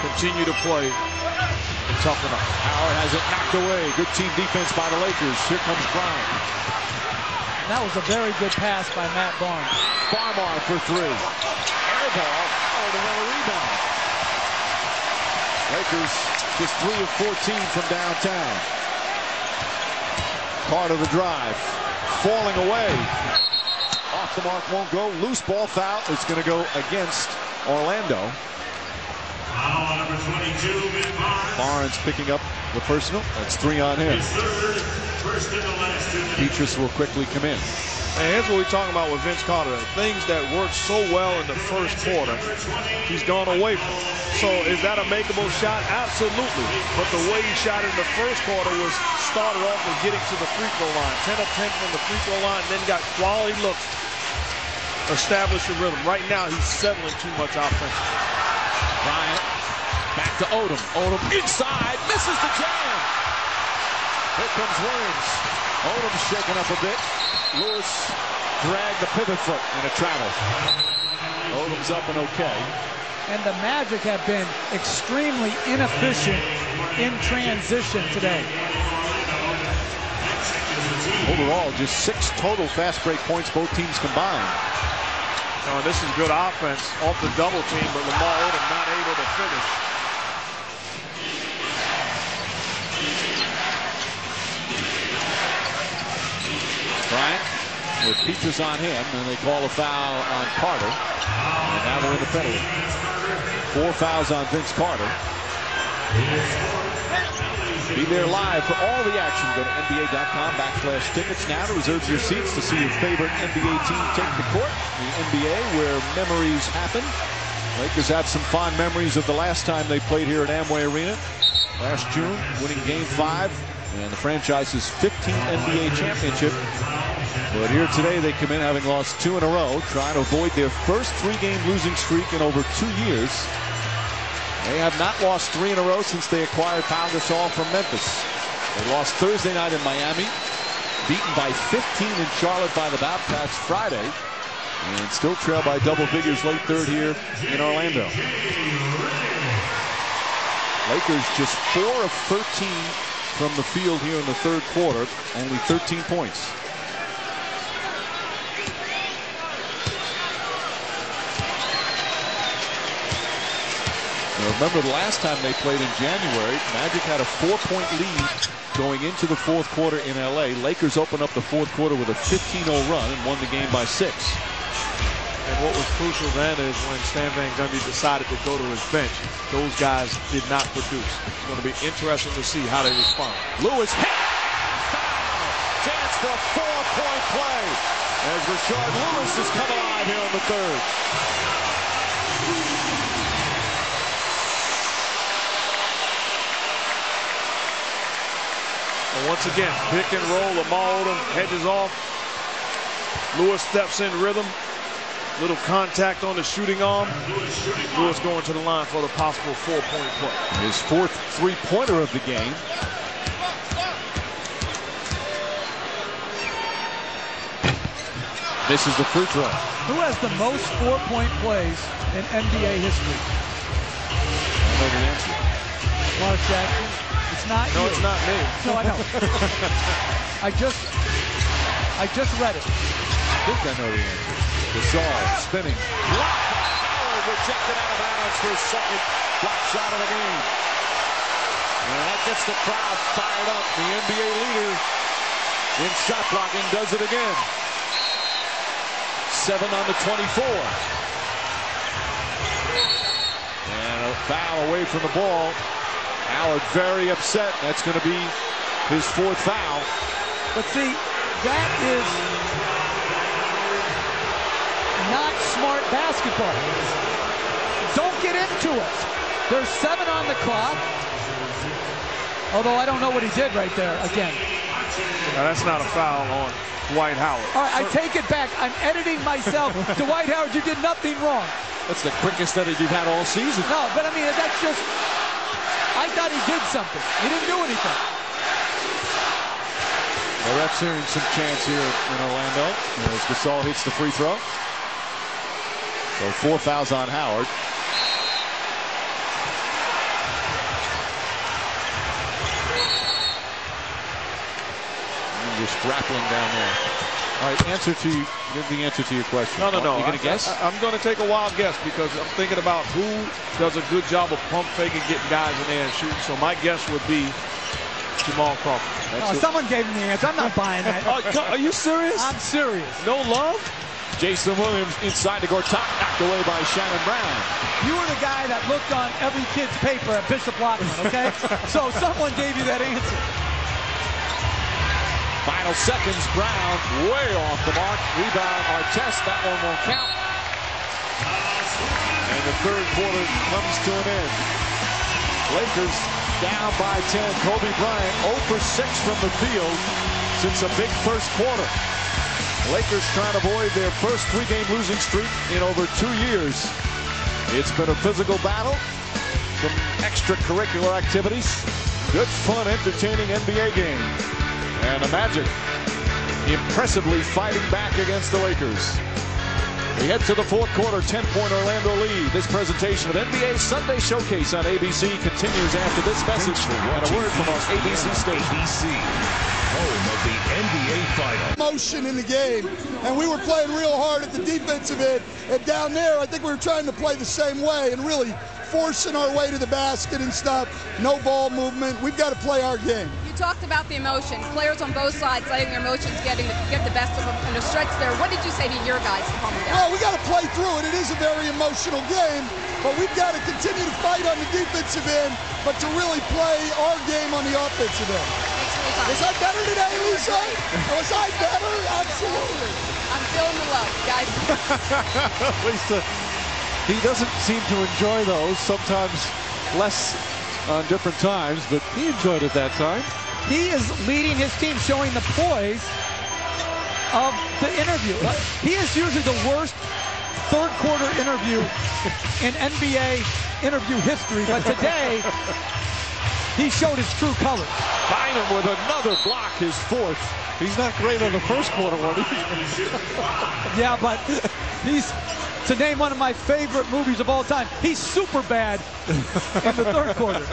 Continue to play and toughen up. Howard has it knocked away. Good team defense by the Lakers. Here comes Bryant. That was a very good pass by Matt Barnes. Farmar for 3. Air ball. Oh, another rebound. Lakers just 3 of 14 from downtown. Carter the drive. Falling away. Off the mark, won't go. Loose ball foul. It's going to go against Orlando. Foul number 22, Barnes picking up the personal. That's 3 on him. First in the last 2 minutes. Petrus will quickly come in. And here's what we're talking about with Vince Carter. Things that worked so well in the first quarter, he's gone away from. So is that a makeable shot? Absolutely. But the way he shot it in the first quarter was started off with getting to the free throw line. 10 of 10 from the free throw line, then got quality looks. Establish a rhythm. Right now, he's settling too much offensively. Bryant back to Odom. Odom inside, misses the jam. Here comes Williams. Odom shaking up a bit. Lewis dragged the pivot foot and it travels. Odom's up and okay. And the Magic have been extremely inefficient in transition today. Overall, just 6 total fast break points, both teams combined. Oh, this is good offense off the double team, but Lamar Odom not able to finish. Bryant with Petrus on him, and they call a foul on Carter. And now they're in the penalty. 4 fouls on Vince Carter. Be there live for all the action. Go to NBA.com/tickets now to reserve your seats to see your favorite NBA team take the court. The NBA where memories happen. Lakers have some fond memories of the last time they played here at Amway Arena last June, winning Game 5 and the franchise's 15th NBA championship. But here today they come in having lost 2 in a row, trying to avoid their first 3-game losing streak in over 2 years. They have not lost 3 in a row since they acquired Pau Gasol from Memphis. They lost Thursday night in Miami, beaten by 15 in Charlotte by the Bobcats Friday, and still trail by double figures late third here in Orlando. Lakers just 4 of 13 from the field here in the third quarter, only 13 points. Now remember the last time they played in January, Magic had a 4-point lead going into the fourth quarter in LA. Lakers opened up the fourth quarter with a 15-0 run and won the game by 6. And what was crucial then is when Stan Van Gundy decided to go to his bench, those guys did not produce. It's going to be interesting to see how they respond. Lewis hit. Foul. Chance for a 4-point play as Rashard Lewis has come alive here in the third. And once again, pick and roll. Lamar Odom hedges off. Lewis steps in rhythm. Little contact on the shooting arm. Lewis going to the line for the possible 4-point play. His 4th 3-pointer of the game. This is the free throw. Who has the most 4-point plays in NBA history? I know the answer. Mark Jackson. It's not you. No, it's not me. No, I know. I just read it. I think I know the answer. Gasol spinning. Block. Howard rejected out of bounds for his second block shot of the game. And that gets the crowd fired up. The NBA leader in shot blocking does it again. 7 on the 24. And a foul away from the ball. Howard very upset. That's going to be his 4th foul. But see, that is not smart basketball. Don't get into it. There's 7 on the clock. Although I don't know what he did right there again. Now, that's not a foul on Dwight Howard. All right, I take it back. I'm editing myself. Dwight Howard, you did nothing wrong. That's the quickest edit you've had all season. No, but I mean, that's just, I thought he did something. He didn't do anything. The ref's hearing some chants here in Orlando as Gasol hits the free throw. So 4 fouls on Howard. And just grappling down there. All right, give the answer to your question. No. You going to guess? I'm going to take a wild guess because I'm thinking about who does a good job of pump faking, getting guys in there and shooting. So my guess would be Jamal Crawford. Someone gave me the answer. I'm not buying that. Are you serious? I'm serious. No love? Jason Williams inside to Gortat, knocked away by Shannon Brown. You were the guy that looked on every kid's paper at Bishop Lockman, okay? So someone gave you that answer. Final seconds, Brown way off the mark. Rebound, Artest, that one won't count. And the third quarter comes to an end. Lakers down by 10. Kobe Bryant 0 for 6 from the field since a big first quarter. Lakers trying to avoid their first 3-game losing streak in over 2 years. It's been a physical battle, some extracurricular activities, good fun, entertaining NBA game. And the Magic impressively fighting back against the Lakers. We head to the fourth quarter, 10-point Orlando lead. This presentation of NBA Sunday Showcase on ABC continues after this message and a word from our ABC station. ABC, home of the NBA Final. Motion in the game, and we were playing real hard at the defensive end. And down there, I think we were trying to play the same way and really forcing our way to the basket and stuff. No ball movement. We've got to play our game. You talked about the emotion. Players on both sides letting their emotions get the best of them in a stretch there. What did you say to your guys to calm them down? Well, we got to play through it. It is a very emotional game, but we've got to continue to fight on the defensive end, but to really play our game on the offensive end. Was I better today, Lisa? Was I better? Absolutely. I'm feeling the love, guys. Lisa, he doesn't seem to enjoy those, sometimes less on different times, but he enjoyed it that time. He is leading his team, showing the poise of the interview. He is usually the worst third quarter interview in NBA interview history, but today he showed his true colors. Bynum with another block, his fourth. He's not great on the first quarter one. Yeah, but he's, to name one of my favorite movies of all time, he's super bad in the third quarter.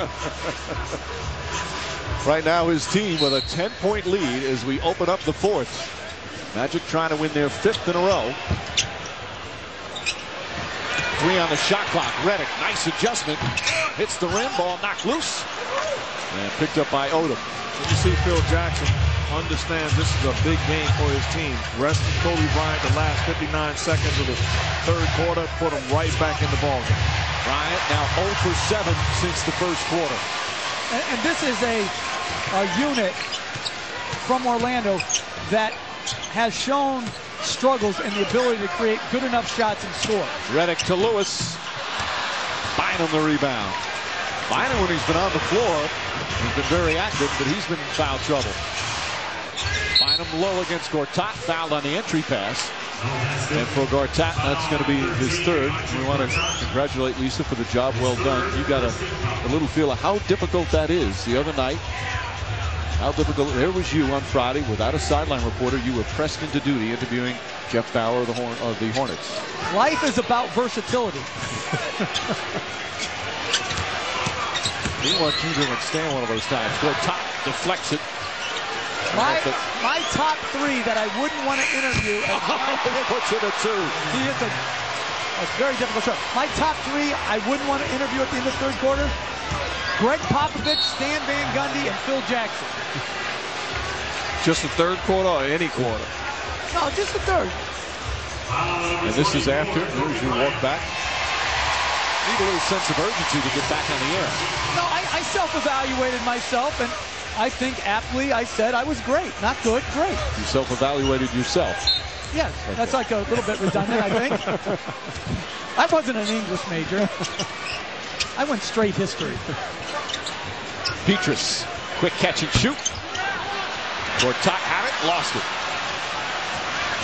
Right now his team with a 10-point lead as we open up the fourth. Magic trying to win their 5th in a row. 3 on the shot clock. Redick, nice adjustment. Hits the rim, ball knocked loose. And picked up by Odom. You see Phil Jackson understands this is a big game for his team. Resting Kobe Bryant the last 59 seconds of the third quarter, put him right back in the ballgame. Bryant now 0 for 7 since the first quarter. And this is a unit from Orlando that has shown struggles in the ability to create good enough shots and score. Redick to Lewis. Bynum the rebound. Bynum, when he's been on the floor, he's been very active, but he's been in foul trouble. Bynum low against Gortat, fouled on the entry pass. And for Gortat, that's going to be his 3rd. We want to congratulate Lisa for the job well done. You got a little feel of how difficult that is. The other night, how difficult. There was you on Friday without a sideline reporter. You were pressed into duty interviewing Jeff Bauer of the Hornets. Life is about versatility. He wants you to stand one of those times. Gortat deflects it. My top 3 that I wouldn't want to interview. He puts it at 2. He hits a very difficult shot. My top 3 I wouldn't want to interview at the end of the third quarter: Greg Popovich, Stan Van Gundy, and Phil Jackson. Just the third quarter or any quarter? No, just the third. And this is after. There's your walk back. Need a little sense of urgency to get back on the air. No, I self-evaluated myself, and I think aptly I said I was great. Not good, great. You self-evaluated yourself. Yes, that's like a little bit redundant, I think. I wasn't an English major. I went straight history. Petrus, quick catch and shoot. Gortat had it, lost it.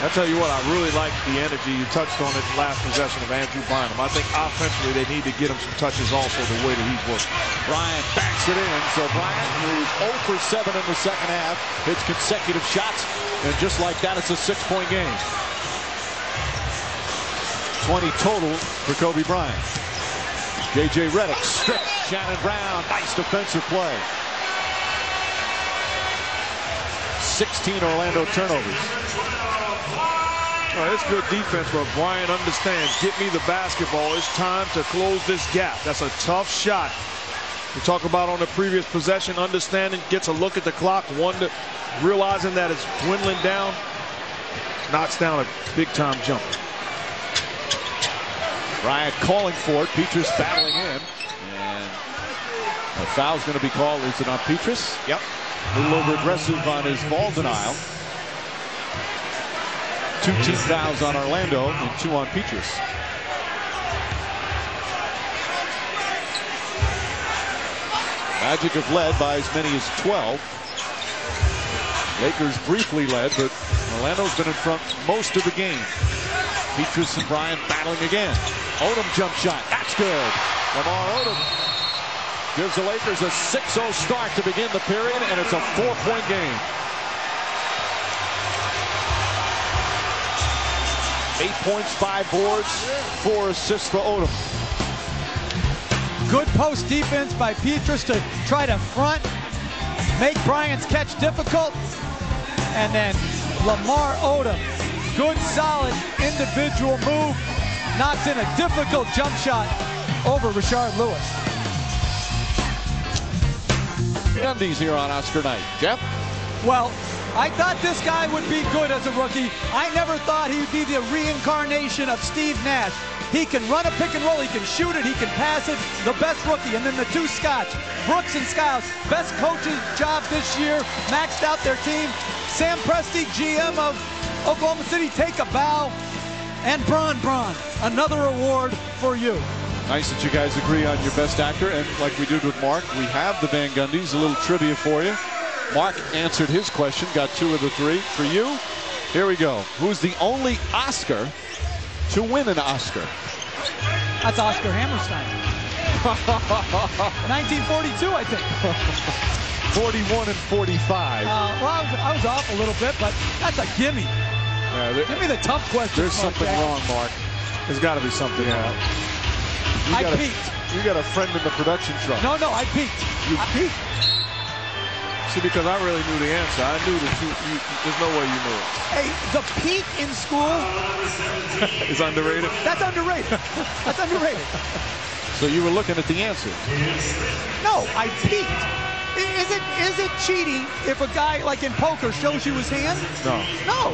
I tell you what, I really like the energy. You touched on it last possession of Andrew Bynum. I think offensively they need to get him some touches also the way that he's working. Bryant backs it in, so Bryant moves 0 for 7 in the second half, hits consecutive shots, and just like that, it's a 6-point game. 20 total for Kobe Bryant. J.J. Redick stripped Shannon Brown. Nice defensive play. 16 Orlando turnovers. Well, it's good defense, but Bryant understands. Get me the basketball. It's time to close this gap. That's a tough shot. We talk about on the previous possession, understanding, gets a look at the clock, realizing that it's dwindling down, knocks down a big-time jump. Bryant calling for it. Petrus battling in. And a foul's going to be called. Is it on Petrus? Yep. A little over aggressive on his ball denial. 2 team fouls on Orlando and 2 on Petrus. Magic have led by as many as 12. Lakers briefly led, but Orlando's been in front most of the game. Petrus and Bryant battling again. Odom jump shot. That's good. Lamar Odom gives the Lakers a 6-0 start to begin the period, and it's a 4-point game. 8 points, 5 boards, 4 assists for Odom. Good post defense by Petrus to try to front, make Bryant's catch difficult. And then Lamar Odom, good solid individual move, knocks in a difficult jump shot over Rashard Lewis. Gundy's here on Oscar night. Jeff? Well, I thought this guy would be good as a rookie. I never thought he'd be the reincarnation of Steve Nash. He can run a pick and roll, he can shoot it, he can pass it. The best rookie. And then the 2 Scots, Brooks and Skiles. Best coach's job this year, maxed out their team. Sam Presti, GM of Oklahoma City, take a bow. And Bron, another award for you. Nice that you guys agree on your best actor. And like we did with Mark, we have the Van Gundys. A little trivia for you. Mark answered his question, got 2 of the 3. For you, here we go. Who's the only Oscar to win an Oscar? That's Oscar Hammerstein. 1942, I think. 41 and 45. Well, I was off a little bit, but that's a gimme. Yeah, give me the tough question. There's something wrong, Mark. There's got to be something wrong. I peeked. You got a friend in the production truck. No, I peeked. I peeked. See, because I really knew the answer. I knew that there's no way you knew it. Hey, the peak in school is underrated. That's underrated. That's underrated. So you were looking at the answer. No, I peeked. Is it cheating if a guy, like in poker, shows you his hand? No. No.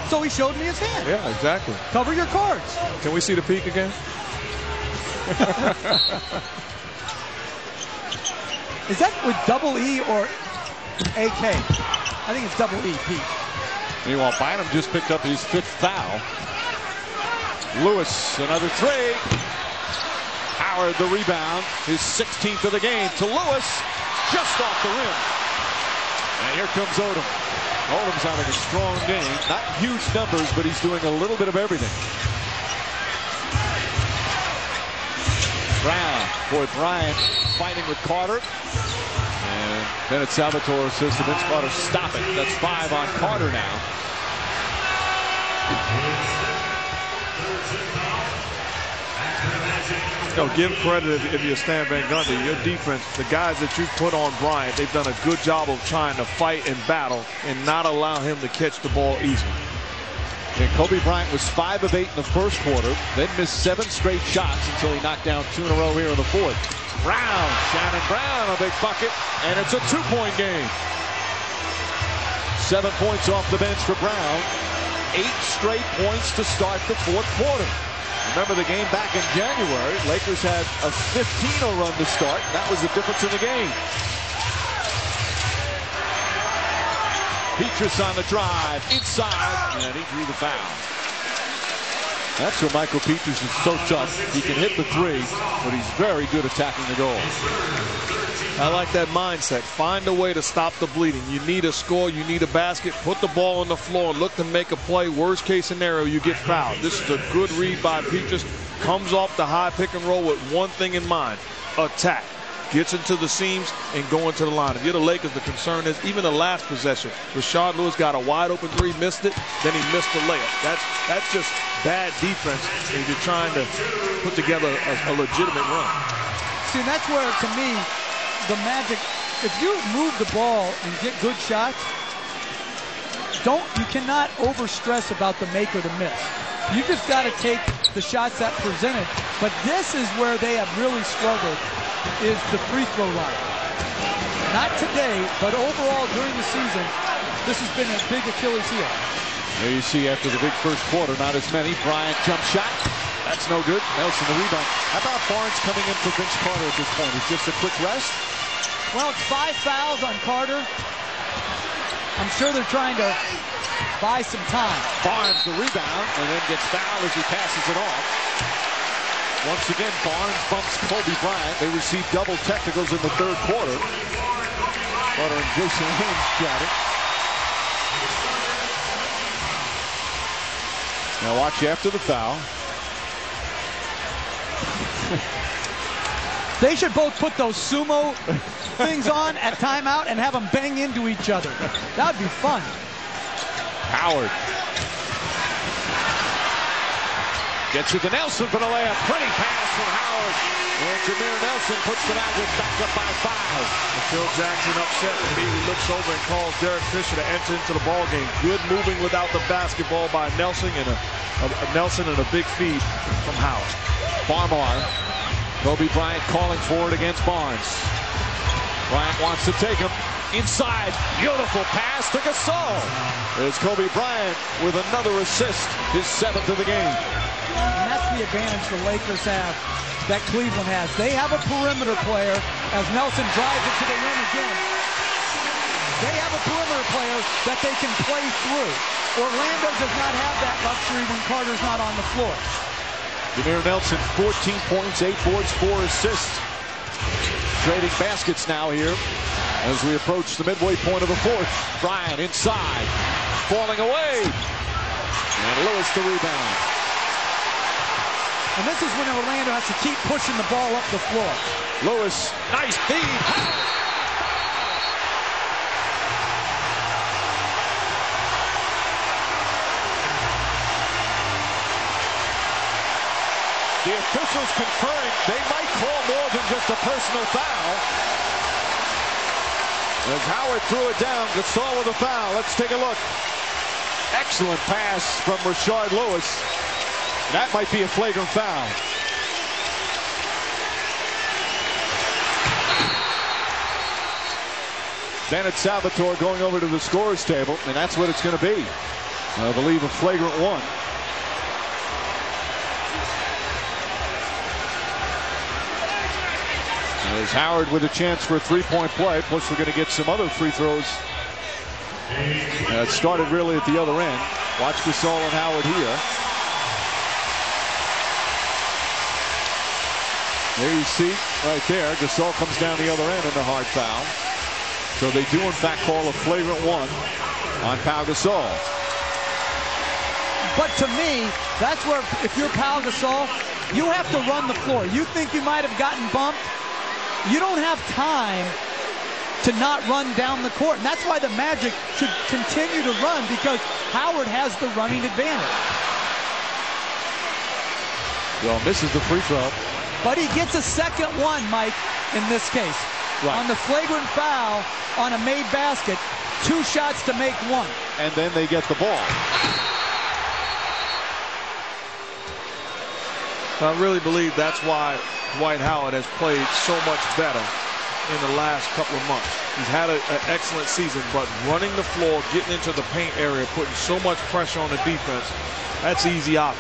So he showed me his hand. Yeah, exactly. Cover your cards. Can we see the peek again? Is that with double E or AK? I think it's double E, Pete. Meanwhile, Bynum just picked up his 5th foul. Lewis, another 3. Howard, the rebound, his 16th of the game to Lewis, just off the rim. And here comes Odom. Odom's having a strong game. Not huge numbers, but he's doing a little bit of everything. Brown for Bryant, fighting with Carter. And Bennett Salvatore says to Vince Carter, stop it. That's 5 on Carter now. Give credit if you're Stan Van Gundy. Your defense, the guys that you put on Bryant, they've done a good job of trying to fight and battle and not allow him to catch the ball easily. And Kobe Bryant was 5 of 8 in the first quarter, then missed 7 straight shots until he knocked down 2 in a row here in the 4th. Brown, Shannon Brown, a big bucket, and it's a 2-point game. 7 points off the bench for Brown. 8 straight points to start the 4th quarter. Remember the game back in January, Lakers had a 15-0 run to start. That was the difference in the game. Petrus on the drive, inside, and he drew the foul. That's where Michael Petrus is so tough. He can hit the three, but he's very good attacking the goal. I like that mindset. Find a way to stop the bleeding. You need a score. You need a basket. Put the ball on the floor. Look to make a play. Worst case scenario, you get fouled. This is a good read by Petrus. Comes off the high pick and roll with one thing in mind: attack. Gets into the seams and go into the line. If you're the Lakers, the concern is even the last possession. Rashard Lewis got a wide open three, missed it, then he missed the layup. That's just bad defense if you're trying to put together a legitimate run. See, that's where, to me, the Magic, if you move the ball and get good shots, you cannot overstress about the make or the miss. You just got to take the shots that presented. But this is where they have really struggled, is the free throw line. Not today, but overall during the season, this has been a big Achilles heel. There you see after the big first quarter, not as many. Bryant jump shot. That's no good. Nelson the rebound. How about Barnes coming in for Vince Carter at this point? Is just a quick rest? Well, it's 5 fouls on Carter. I'm sure they're trying to buy some time. Barnes the rebound and then gets fouled as he passes it off. Once again, Barnes bumps Kobe Bryant. They receive double technicals in the third quarter. Carter and Jason Haynes got it. Now watch after the foul. They should both put those sumo things on at timeout and have them bang into each other. That would be fun. Howard gets it to Nelson for the layup. Pretty pass from Howard. And Jameer Nelson puts the Magic back up by 5. Phil Jackson upset with me. He looks over and calls Derek Fisher to enter into the ball game. Good moving without the basketball by Nelson and a big feed from Howard. Barmar. Kobe Bryant calling for it against Barnes. Bryant wants to take him inside. Beautiful pass to Gasol. There's Kobe Bryant with another assist, his 7th of the game. And that's the advantage the Lakers have that Cleveland has. They have a perimeter player as Nelson drives it to the rim again. They have a perimeter player that they can play through. Orlando does not have that luxury when Carter's not on the floor. Jameer Nelson, 14 points, 8 boards, 4 assists. Trading baskets now here as we approach the midway point of the fourth. Bryant inside, falling away. And Lewis the rebound. And this is when Orlando has to keep pushing the ball up the floor. Lewis, nice feed. The officials conferring they might call more than just a personal foul. As Howard threw it down, Gasol with a foul. Let's take a look. Excellent pass from Rashard Lewis. That might be a flagrant foul. Bennett Salvatore going over to the scorer's table, and that's what it's going to be. I believe a flagrant one. There's Howard with a chance for a three-point play. Plus, we're going to get some other free throws. It started really at the other end. Watch Gasol and Howard here. There you see, right there, Gasol comes down the other end in the hard foul. So they do, in fact, call a flagrant one on Pau Gasol. But to me, that's where, if you're Pau Gasol, you have to run the floor. You think you might have gotten bumped? You don't have time to not run down the court. And that's why the Magic should continue to run, because Howard has the running advantage. Well, misses the free throw. But he gets a second one, Mike, in this case. Right. On the flagrant foul on a made basket, 2 shots to make 1. And then they get the ball. I really believe that's why Dwight Howard has played so much better in the last couple of months. He's had an excellent season, but running the floor, getting into the paint area, putting so much pressure on the defense, that's easy offense.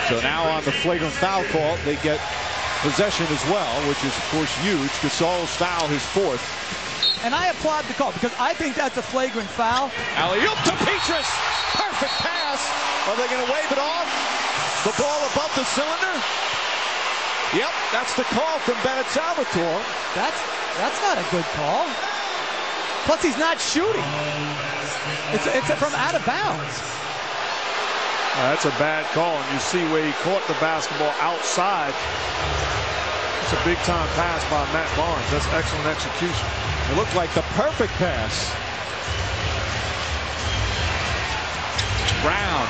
So now on the flagrant foul call, they get possession as well, which is, of course, huge. Gasol's foul, his 4th. and I applaud the call because I think that's a flagrant foul. Alley-oop to Petrus. Perfect pass. Are they going to wave it off? The ball above the cylinder? Yep, that's the call from Bennett Salvatore. That's not a good call. Plus, he's not shooting. It's from out of bounds. That's a bad call, and you see where he caught the basketball outside. It's a big-time pass by Matt Barnes. That's excellent execution. It looked like the perfect pass. Brown,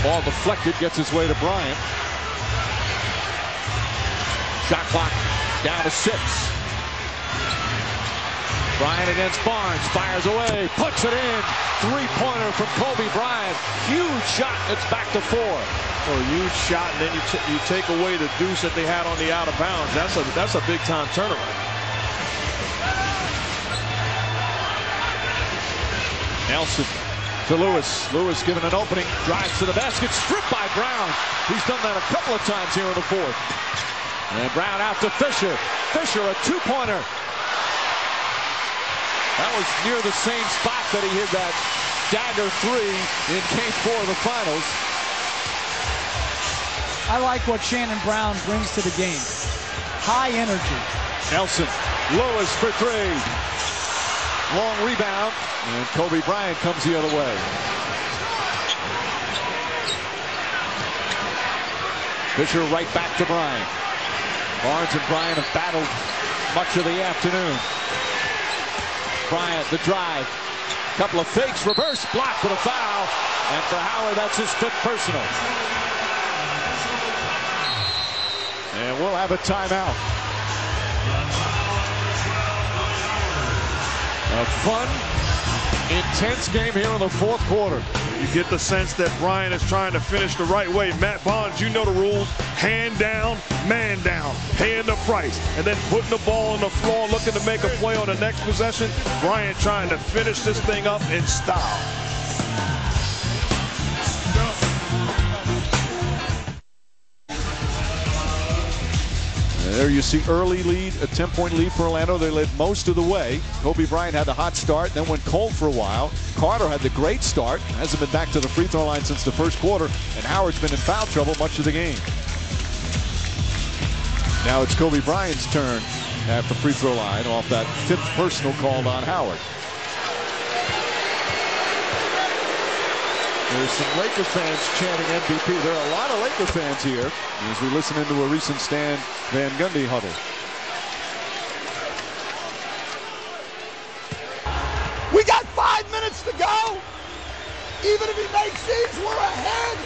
ball deflected, gets his way to Bryant. Shot clock down to 6. Bryant against Barnes, fires away, puts it in. Three-pointer from Kobe Bryant. Huge shot, it's back to 4. Well, a huge shot, and then you take away the deuce that they had on the out of bounds. That's a big-time turnaround. Nelson to Lewis. Lewis given an opening, drives to the basket, stripped by Brown. He's done that a couple of times here in the 4th. And Brown out to Fisher. Fisher, a two-pointer. That was near the same spot that he hit that dagger 3 in Game 4 of the finals. I like what Shannon Brown brings to the game. High energy. Nelson, Lewis for 3. Long rebound, and Kobe Bryant comes the other way. Fisher right back to Bryant. Barnes and Bryant have battled much of the afternoon. Bryant, the drive. Couple of fakes, reverse, blocked with a foul. And for Howard, that's his 5th personal. And we'll have a timeout. A fun, intense game here in the 4th quarter. You get the sense that Bryant is trying to finish the right way. Matt Barnes, you know the rules. Hand down, man down, paying the price. And then putting the ball on the floor, looking to make a play on the next possession. Bryant trying to finish this thing up in style. There you see early lead, a 10-point lead for Orlando. They led most of the way. Kobe Bryant had the hot start, then went cold for a while. Carter had the great start, hasn't been back to the free throw line since the 1st quarter, and Howard's been in foul trouble much of the game. Now it's Kobe Bryant's turn at the free throw line off that 5th personal called on Howard. There's some Laker fans chanting MVP. There are a lot of Laker fans here as we listen into a recent Stan Van Gundy huddle. We got 5 minutes to go. Even if he makes these, we're ahead.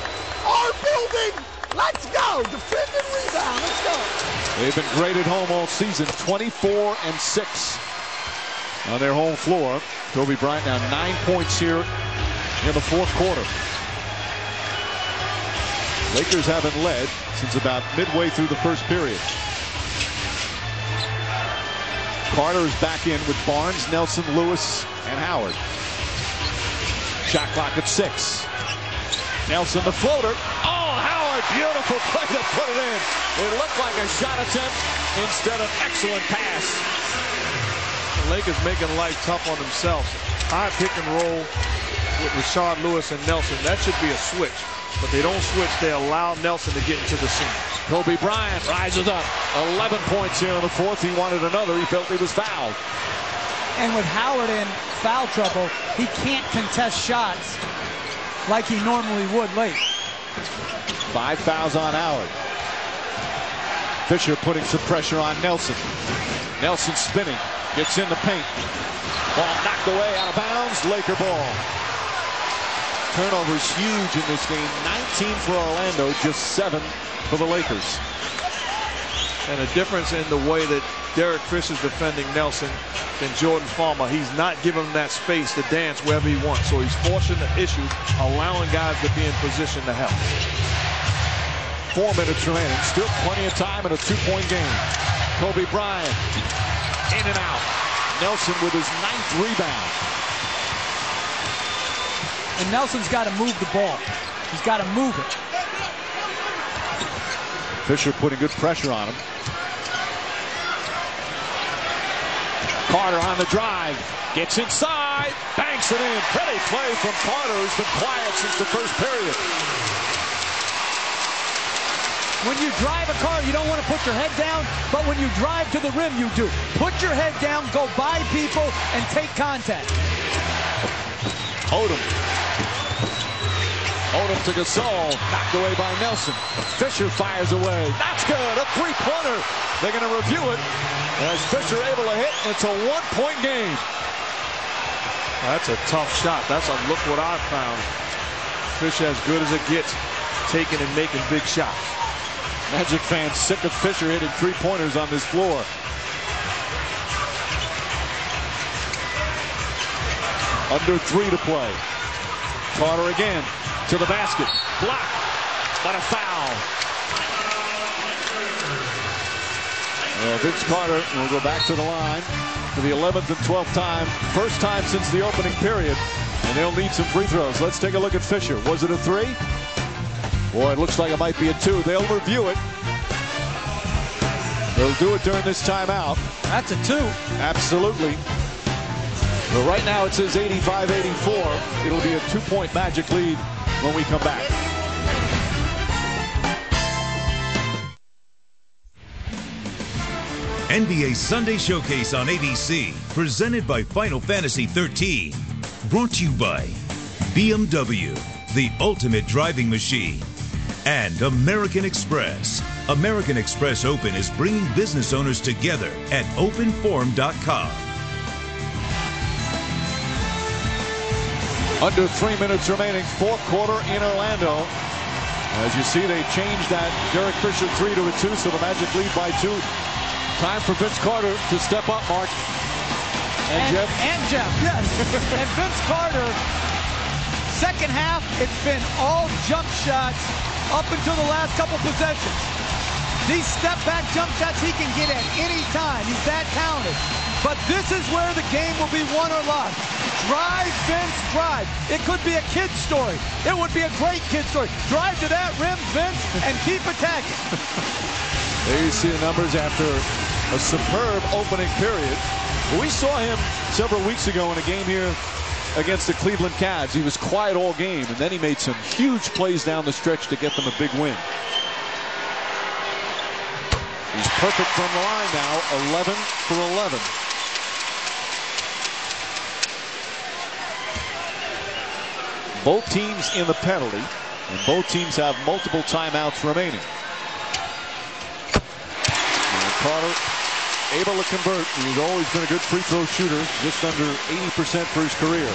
Our building. Let's go. Defend and rebound. Let's go. They've been great at home all season. 24-6 on their home floor. Kobe Bryant now 9 points here in the 4th quarter. Lakers haven't led since about midway through the 1st period. Carter is back in with Barnes, Nelson, Lewis, and Howard. Shot clock at 6. Nelson the floater. Oh, Howard, beautiful play to put it in. It looked like a shot attempt instead of excellent pass. The Lakers making life tough on themselves. High pick and roll with Rashard Lewis and Nelson. That should be a switch, but they don't switch. They allow Nelson to get into the scene. Kobe Bryant rises up. 11 points here in the 4th. He wanted another. He felt he was fouled. And with Howard in foul trouble, he can't contest shots like he normally would late. 5 fouls on Howard. Fisher putting some pressure on Nelson. Nelson spinning. Gets in the paint. Ball knocked away out of bounds. Laker ball. Turnovers huge in this game. 19 for Orlando, just 7 for the Lakers. And a difference in the way that Derek Fisher's defending Nelson than Jordan Farmer. He's not giving him that space to dance wherever he wants. So he's forcing the issue, allowing guys to be in position to help. 4 minutes remaining. Still plenty of time in a 2-point game. Kobe Bryant in and out. Nelson with his 9th rebound. And Nelson's got to move the ball. He's got to move it. Fisher putting good pressure on him. Carter on the drive. Gets inside. Banks it in. Pretty play from Carter, who's been quiet since the first period. When you drive a car, you don't want to put your head down, but when you drive to the rim, you do. Put your head down, go by people, and take contact. Odom to Gasol. Knocked away by Nelson. Fisher fires away. That's good. A three-pointer. They're going to review it. As Fisher able to hit, it's a one-point game. That's a tough shot. That's a look what I've found. Fisher as good as it gets, taking and making big shots. Magic fans sick of Fisher hitting three-pointers on this floor. Under 3 to play. Carter again to the basket. Blocked, but a foul. Well, Vince Carter will go back to the line for the 11th and 12th time. First time since the opening period. And they'll need some free throws. Let's take a look at Fisher. Was it a 3? Boy, it looks like it might be a 2. They'll review it. They'll do it during this timeout. That's a 2. Absolutely. But right now it says 85-84. It'll be a 2-point Magic lead when we come back. NBA Sunday Showcase on ABC, presented by Final Fantasy 13. Brought to you by BMW, the ultimate driving machine, and American Express. American Express Open is bringing business owners together at openforum.com. Under 3 minutes remaining, fourth quarter in Orlando. As you see, they changed that Derek Fisher 3 to a 2, so the Magic lead by 2. Time for Vince Carter to step up, Mark. And Jeff. And Jeff, yes. And Vince Carter, second half, it's been all jump shots up until the last couple possessions. These step-back jump shots he can get at any time. He's that talented. But this is where the game will be won or lost. Drive, Vince, drive. It could be a kid's story. It would be a great kid's story. Drive to that rim, Vince, and keep attacking. There you see the numbers after a superb opening period. We saw him several weeks ago in a game here against the Cleveland Cavs. He was quiet all game, and then he made some huge plays down the stretch to get them a big win. He's perfect from the line now, 11 for 11. Both teams in the penalty, and both teams have multiple timeouts remaining. And Carter able to convert. He's always been a good free throw shooter, just under 80% for his career.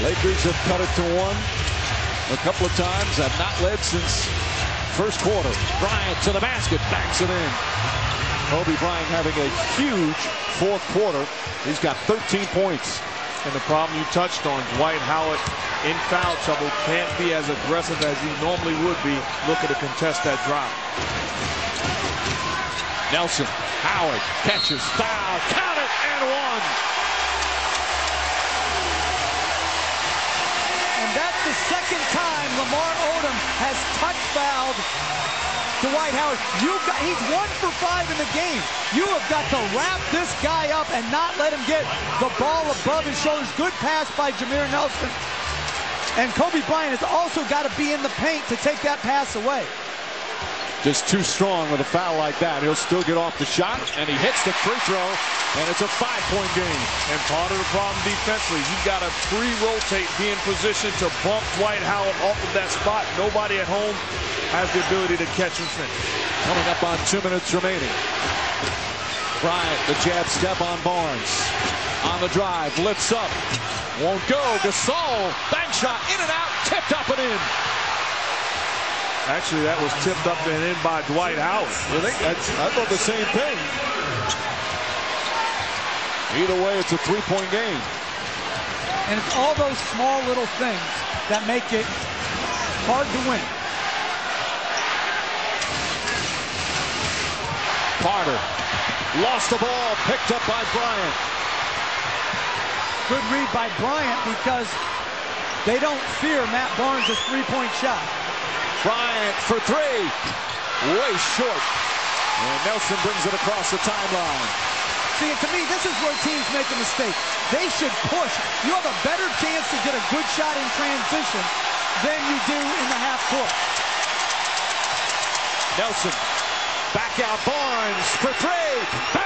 Lakers have cut it to 1 a couple of times, have not led since first quarter. Bryant to the basket, backs it in. Kobe Bryant having a huge fourth quarter. He's got 13 points. And the problem you touched on, Dwight Howard in foul trouble, can't be as aggressive as he normally would be looking to contest that drive. Nelson, Howard catches, foul, count it, and 1. And that's the second time Lamar Odom has touch fouled Dwight Howard. He's 1 for 5 in the game. You have got to wrap this guy up and not let him get the ball above his shoulders. Good pass by Jameer Nelson. And Kobe Bryant has also got to be in the paint to take that pass away. Just too strong with a foul like that. He'll still get off the shot, and he hits the free throw, and it's a 5-point game. And part of the problem defensively, you've got to pre-rotate, be in position to bump Dwight Howard off of that spot. Nobody at home has the ability to catch and finish. Coming up on 2 minutes remaining. Bryant, the jab step on Barnes. On the drive, lifts up. Won't go. Gasol, bank shot, in and out, tipped up and in. Actually, that was tipped up and in by Dwight Howard. I thought the same thing. Either way, it's a 3-point game. And it's all those small little things that make it hard to win. Carter lost the ball, picked up by Bryant. Good read by Bryant because they don't fear Matt Barnes' 3-point shot. Bryant for 3. Way short. And Nelson brings it across the timeline. See, to me, this is where teams make a mistake. They should push. You have a better chance to get a good shot in transition than you do in the half court. Nelson, back out Barnes for three. Bang!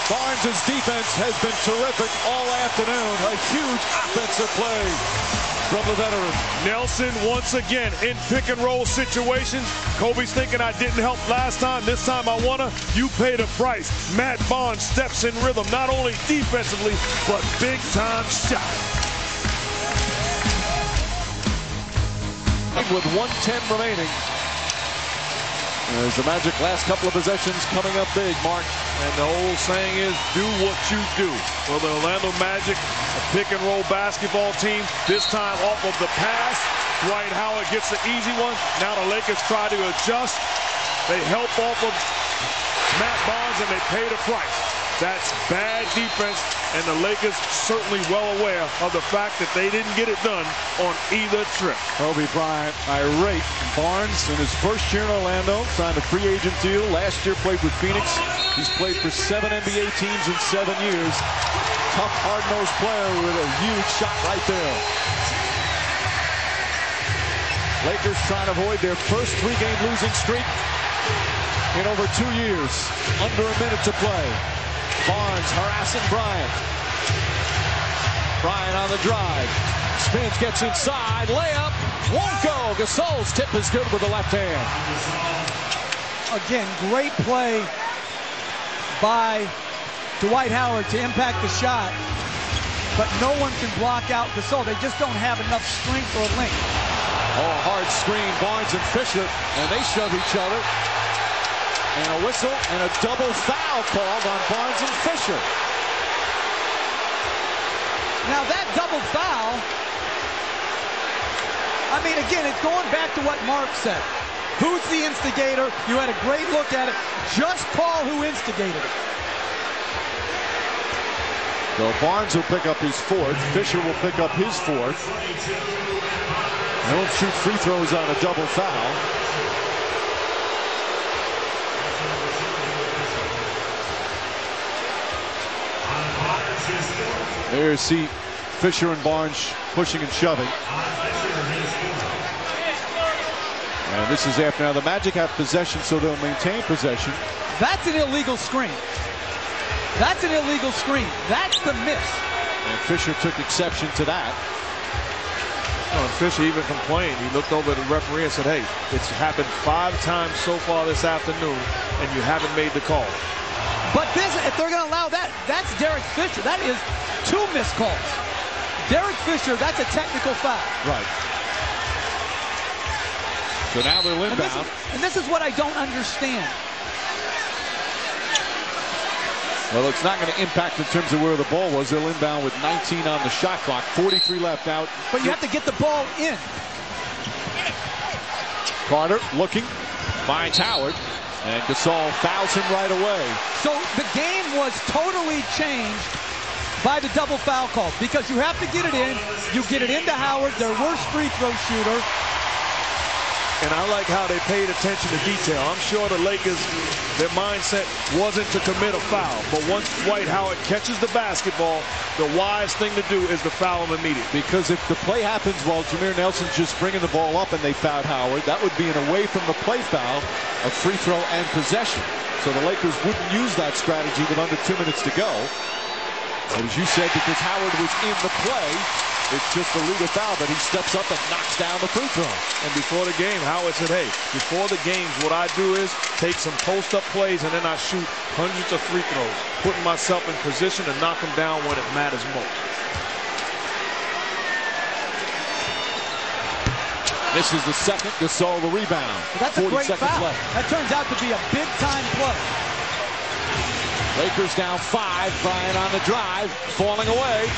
Barnes' defense has been terrific all afternoon. A huge offensive play from the veteran. Nelson once again in pick and roll situations. Kobe's thinking I didn't help last time. This time I wanna. You pay the price. Matt Barnes steps in rhythm, not only defensively, but big time shot. With 1:10 remaining. As the Magic last couple of possessions coming up big, Mark. And the old saying is, do what you do. Well, the Orlando Magic, a pick and roll basketball team, this time off of the pass. Dwight Howard gets the easy one. Now the Lakers try to adjust. They help off of Matt Barnes and they pay the price. That's bad defense, and the Lakers certainly well aware of the fact that they didn't get it done on either trip. Kobe Bryant irate. Barnes in his first year in Orlando signed a free agent deal. Last year played with Phoenix. He's played for 7 NBA teams in 7 years. Tough, hard-nosed player with a huge shot right there. Lakers trying to avoid their first 3-game losing streak in over 2 years. Under a minute to play. Barnes harassing Bryant. Bryant on the drive. Spins, gets inside. Layup. Won't go. Gasol's tip is good with the left hand. Again, great play by Dwight Howard to impact the shot. But no one can block out Gasol. They just don't have enough strength or length. Oh, hard screen. Barnes and Fisher. And they shove each other. And a whistle and a double foul called on Barnes and Fisher. Now that double foul, I mean, again, it's going back to what Mark said. Who's the instigator? You had a great look at it. Just call who instigated it. So Barnes will pick up his 4th. Fisher will pick up his 4th. They don't shoot free throws on a double foul. There's Fisher and Barnes pushing and shoving. And this is after now the Magic have possession, so they'll maintain possession. That's an illegal screen. That's an illegal screen. That's the miss. And Fisher took exception to that. Oh, and Fisher even complained. He looked over at the referee and said, hey, it's happened 5 times so far this afternoon, and you haven't made the call. But this, if they're going to allow that, that's Derek Fisher. That is 2 missed calls. Derek Fisher, that's a technical foul. Right. So now they'll inbound. And this is what I don't understand. Well, it's not going to impact in terms of where the ball was. They'll inbound with 19 on the shot clock. 43 left out. But you have to get the ball in. Carter looking. Finds Howard. And Gasol fouls him right away. So the game was totally changed by the double foul call because you have to get it in. You get it into Howard, their worst free throw shooter. And I like how they paid attention to detail. I'm sure the Lakers, their mindset wasn't to commit a foul. But once Dwight Howard catches the basketball, the wise thing to do is to foul him immediately. Because if the play happens while Jameer Nelson's just bringing the ball up and they fouled Howard, that would be an away from the play foul, a free throw and possession. So the Lakers wouldn't use that strategy with under 2 minutes to go. But as you said, because Howard was in the play, it's just a legal foul, but he steps up and knocks down the free throw. And before the game, Howard said, hey, before the games, what I do is take some post-up plays and then I shoot hundreds of free throws, putting myself in position to knock them down when it matters most. This is the second. Gasol the rebound. Well, that's a great foul. Left. That turns out to be a big-time play. Lakers down 5. Bryant on the drive, falling away.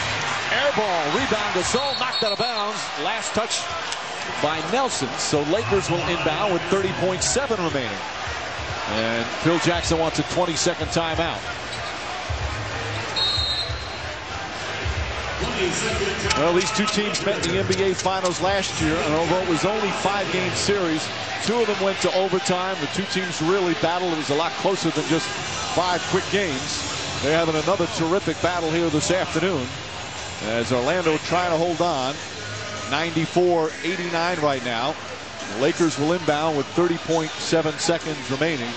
Air ball, rebound, Gasol knocked out of bounds. Last touch by Nelson. So Lakers will inbound with 30.7 remaining. And Phil Jackson wants a 20-second timeout. Well, these two teams met in the NBA Finals last year, and although it was only 5-game series, 2 of them went to overtime. The two teams really battled. It was a lot closer than just 5 quick games. They're having another terrific battle here this afternoon as Orlando trying to hold on. 94-89 right now. The Lakers will inbound with 30.7 seconds remaining.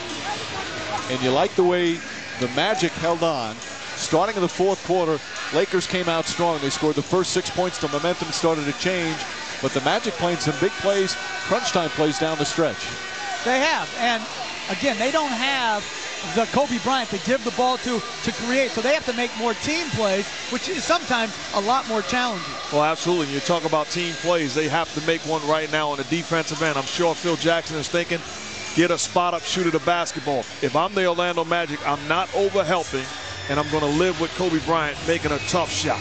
And you like the way the Magic held on. Starting in the fourth quarter, Lakers came out strong. They scored the first 6 points. The momentum started to change. But the Magic playing some big plays, crunch time plays down the stretch. They have. And again, they don't have the Kobe Bryant to give the ball to create. So they have to make more team plays, which is sometimes a lot more challenging. Well, absolutely. You talk about team plays. They have to make one right now on the defensive end. I'm sure Phil Jackson is thinking, get a spot-up shooter to basketball. If I'm the Orlando Magic, I'm not over-helping, and I'm going to live with Kobe Bryant making a tough shot.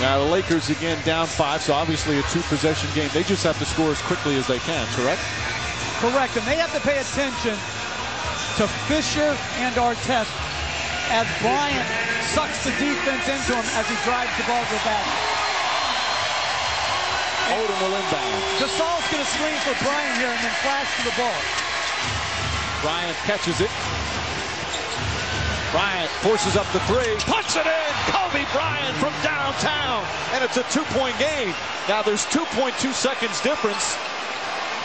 Now the Lakers again down 5, so obviously a 2-possession game. They just have to score as quickly as they can, correct? Correct, and they have to pay attention to Fisher and Artest as Bryant sucks the defense into him as he drives the ball to the basket. Odom will inbound. Gasol's going to screen for Bryant here and then flash to the ball. Bryant catches it. Bryant forces up the 3, puts it in. Kobe Bryant from downtown, and it's a 2-point game. Now there's 2.2 seconds difference.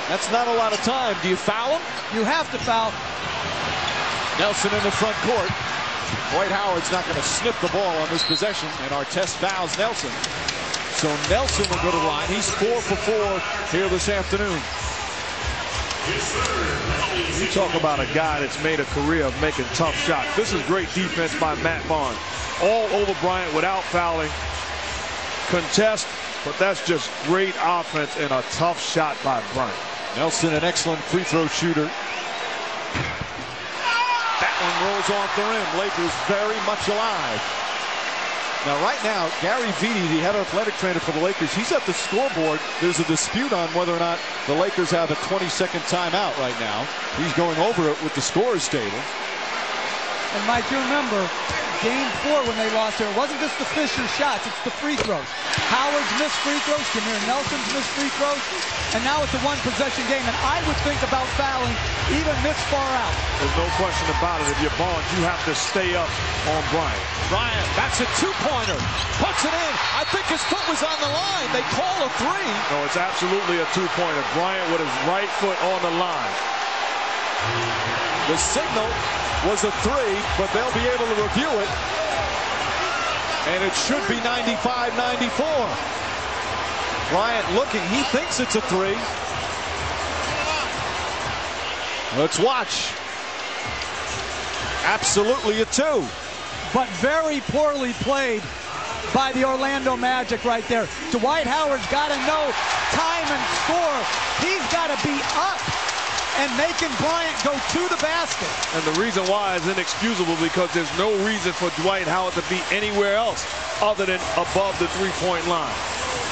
That's not a lot of time. Do you foul him? You have to foul. Nelson in the front court. Dwight Howard's not going to snip the ball on this possession, and Artest fouls Nelson. So Nelson will go to the line. He's 4 for 4 here this afternoon. You talk about a guy that's made a career of making tough shots. This is great defense by Matt Barnes. All over Bryant without fouling. Contest, but that's just great offense and a tough shot by Bryant. Nelson, an excellent free throw shooter. That one rolls off the rim. Lakers very much alive. Now right now, Gary Vitti, the head athletic trainer for the Lakers, he's at the scoreboard. There's a dispute on whether or not the Lakers have a 20-second timeout right now. He's going over it with the scorers table. And Mike, you remember game 4 when they lost there, it wasn't just the Fisher shots, it's the free throws. Howard's missed free throws, Jameer Nelson's missed free throws, and now it's a 1-possession game. And I would think about fouling even this far out. There's no question about it. If you're Barnes, you have to stay up on Bryant. Bryant, that's a 2-pointer. Puts it in. I think his foot was on the line. They call a 3. No, it's absolutely a 2-pointer. Bryant with his right foot on the line. The signal was a 3, but they'll be able to review it. And it should be 95-94. Bryant looking. He thinks it's a 3. Let's watch. Absolutely a 2. But very poorly played by the Orlando Magic right there. Dwight Howard's got to know time and score. He's got to be up and making Bryant go to the basket. And the reason why is inexcusable because there's no reason for Dwight Howard to be anywhere else other than above the 3-point line.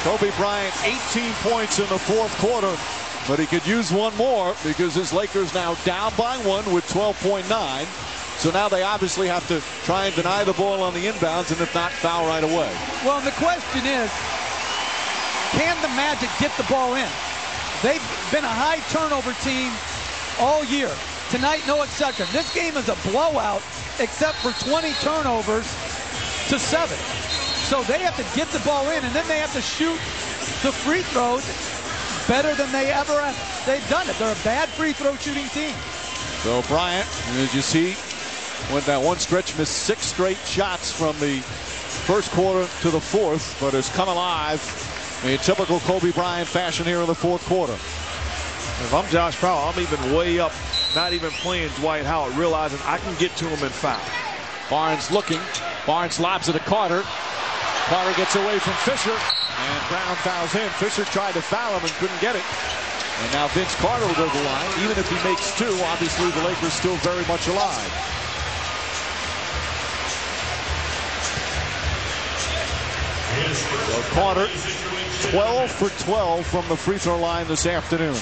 Kobe Bryant, 18 points in the fourth quarter, but he could use one more because his Lakers now down by 1 with 12.9. So now they obviously have to try and deny the ball on the inbounds and if not, foul right away. Well, and the question is, can the Magic get the ball in? They've been a high turnover team all year. Tonight, no exception. This game is a blowout except for 20 turnovers to 7. So they have to get the ball in, and then they have to shoot the free throws better than they ever have. They've done it. They're a bad free throw shooting team. So Bryant, as you see, went that one stretch, missed 6 straight shots from the first quarter to the fourth, but has come alive in typical Kobe Bryant fashion here in the fourth quarter. If I'm Josh Powell, I'm even way up, not even playing Dwight Howard, realizing I can get to him and foul. Barnes looking. Barnes lobs it to Carter. Carter gets away from Fisher, and Brown fouls him. Fisher tried to foul him and couldn't get it. And now Vince Carter will go to the line. Even if he makes 2, obviously the Lakers still very much alive. So Carter, 12 for 12 from the free throw line this afternoon.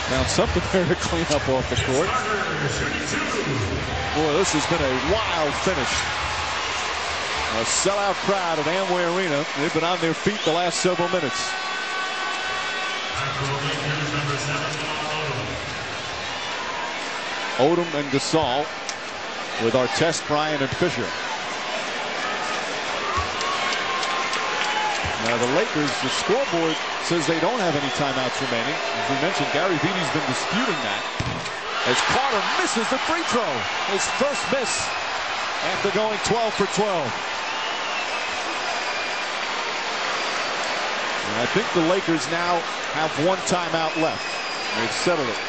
Found something there to clean up off the court. Boy, this has been a wild finish. A sellout crowd at Amway Arena. They've been on their feet the last several minutes. Odom and Gasol with Artest, Bryant, and Fisher. Now the Lakers, the scoreboard says they don't have any timeouts remaining. As we mentioned, Gary Vidi's been disputing that. As Carter misses the free throw. His first miss after going 12 for 12. And I think the Lakers now have one timeout left. They've settled it.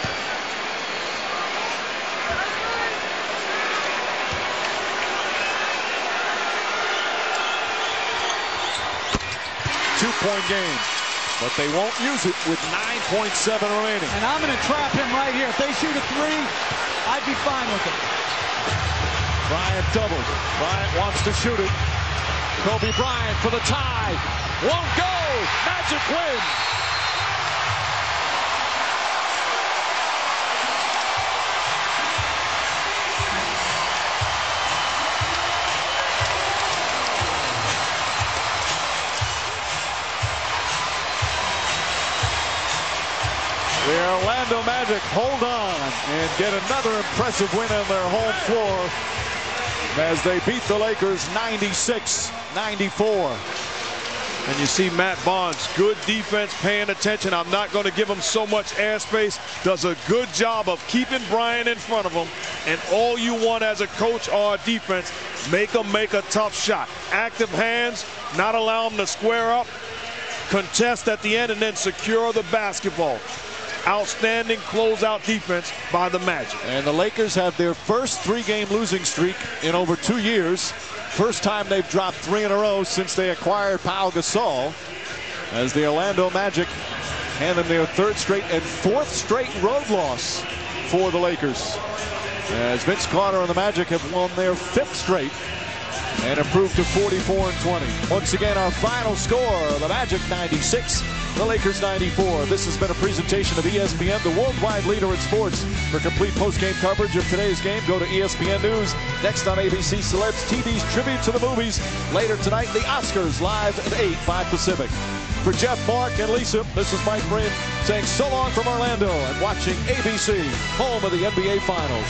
Two-point game, but they won't use it with 9.7 remaining. And I'm going to trap him right here. If they shoot a three, I'd be fine with it. Bryant doubled. Bryant wants to shoot it. Kobe Bryant for the tie. Won't go. Magic win. The Orlando Magic hold on and get another impressive win on their home floor as they beat the Lakers 96-94. And you see Matt Barnes, good defense, paying attention. I'm not going to give him so much airspace. Does a good job of keeping Bryant in front of him. And all you want as a coach or a defense, make him make a tough shot. Active hands, not allow him to square up, contest at the end, and then secure the basketball. Outstanding closeout defense by the Magic. And the Lakers have their first three-game losing streak in over 2 years. First time they've dropped 3 in a row since they acquired Pau Gasol. As the Orlando Magic hand them their 3rd straight and 4th straight road loss for the Lakers. As Vince Carter and the Magic have won their 5th straight and improved to 44-20. Once again, our final score, the Magic 96, the Lakers 94. This has been a presentation of ESPN, the worldwide leader in sports. For complete post-game coverage of today's game, go to ESPN News. Next on ABC, Celebs TV's Tribute to the Movies. Later tonight, the Oscars live at 8, 5 Pacific. For Jeff, Mark, and Lisa, this is Mike Bryant saying so long from Orlando and watching ABC, home of the NBA Finals.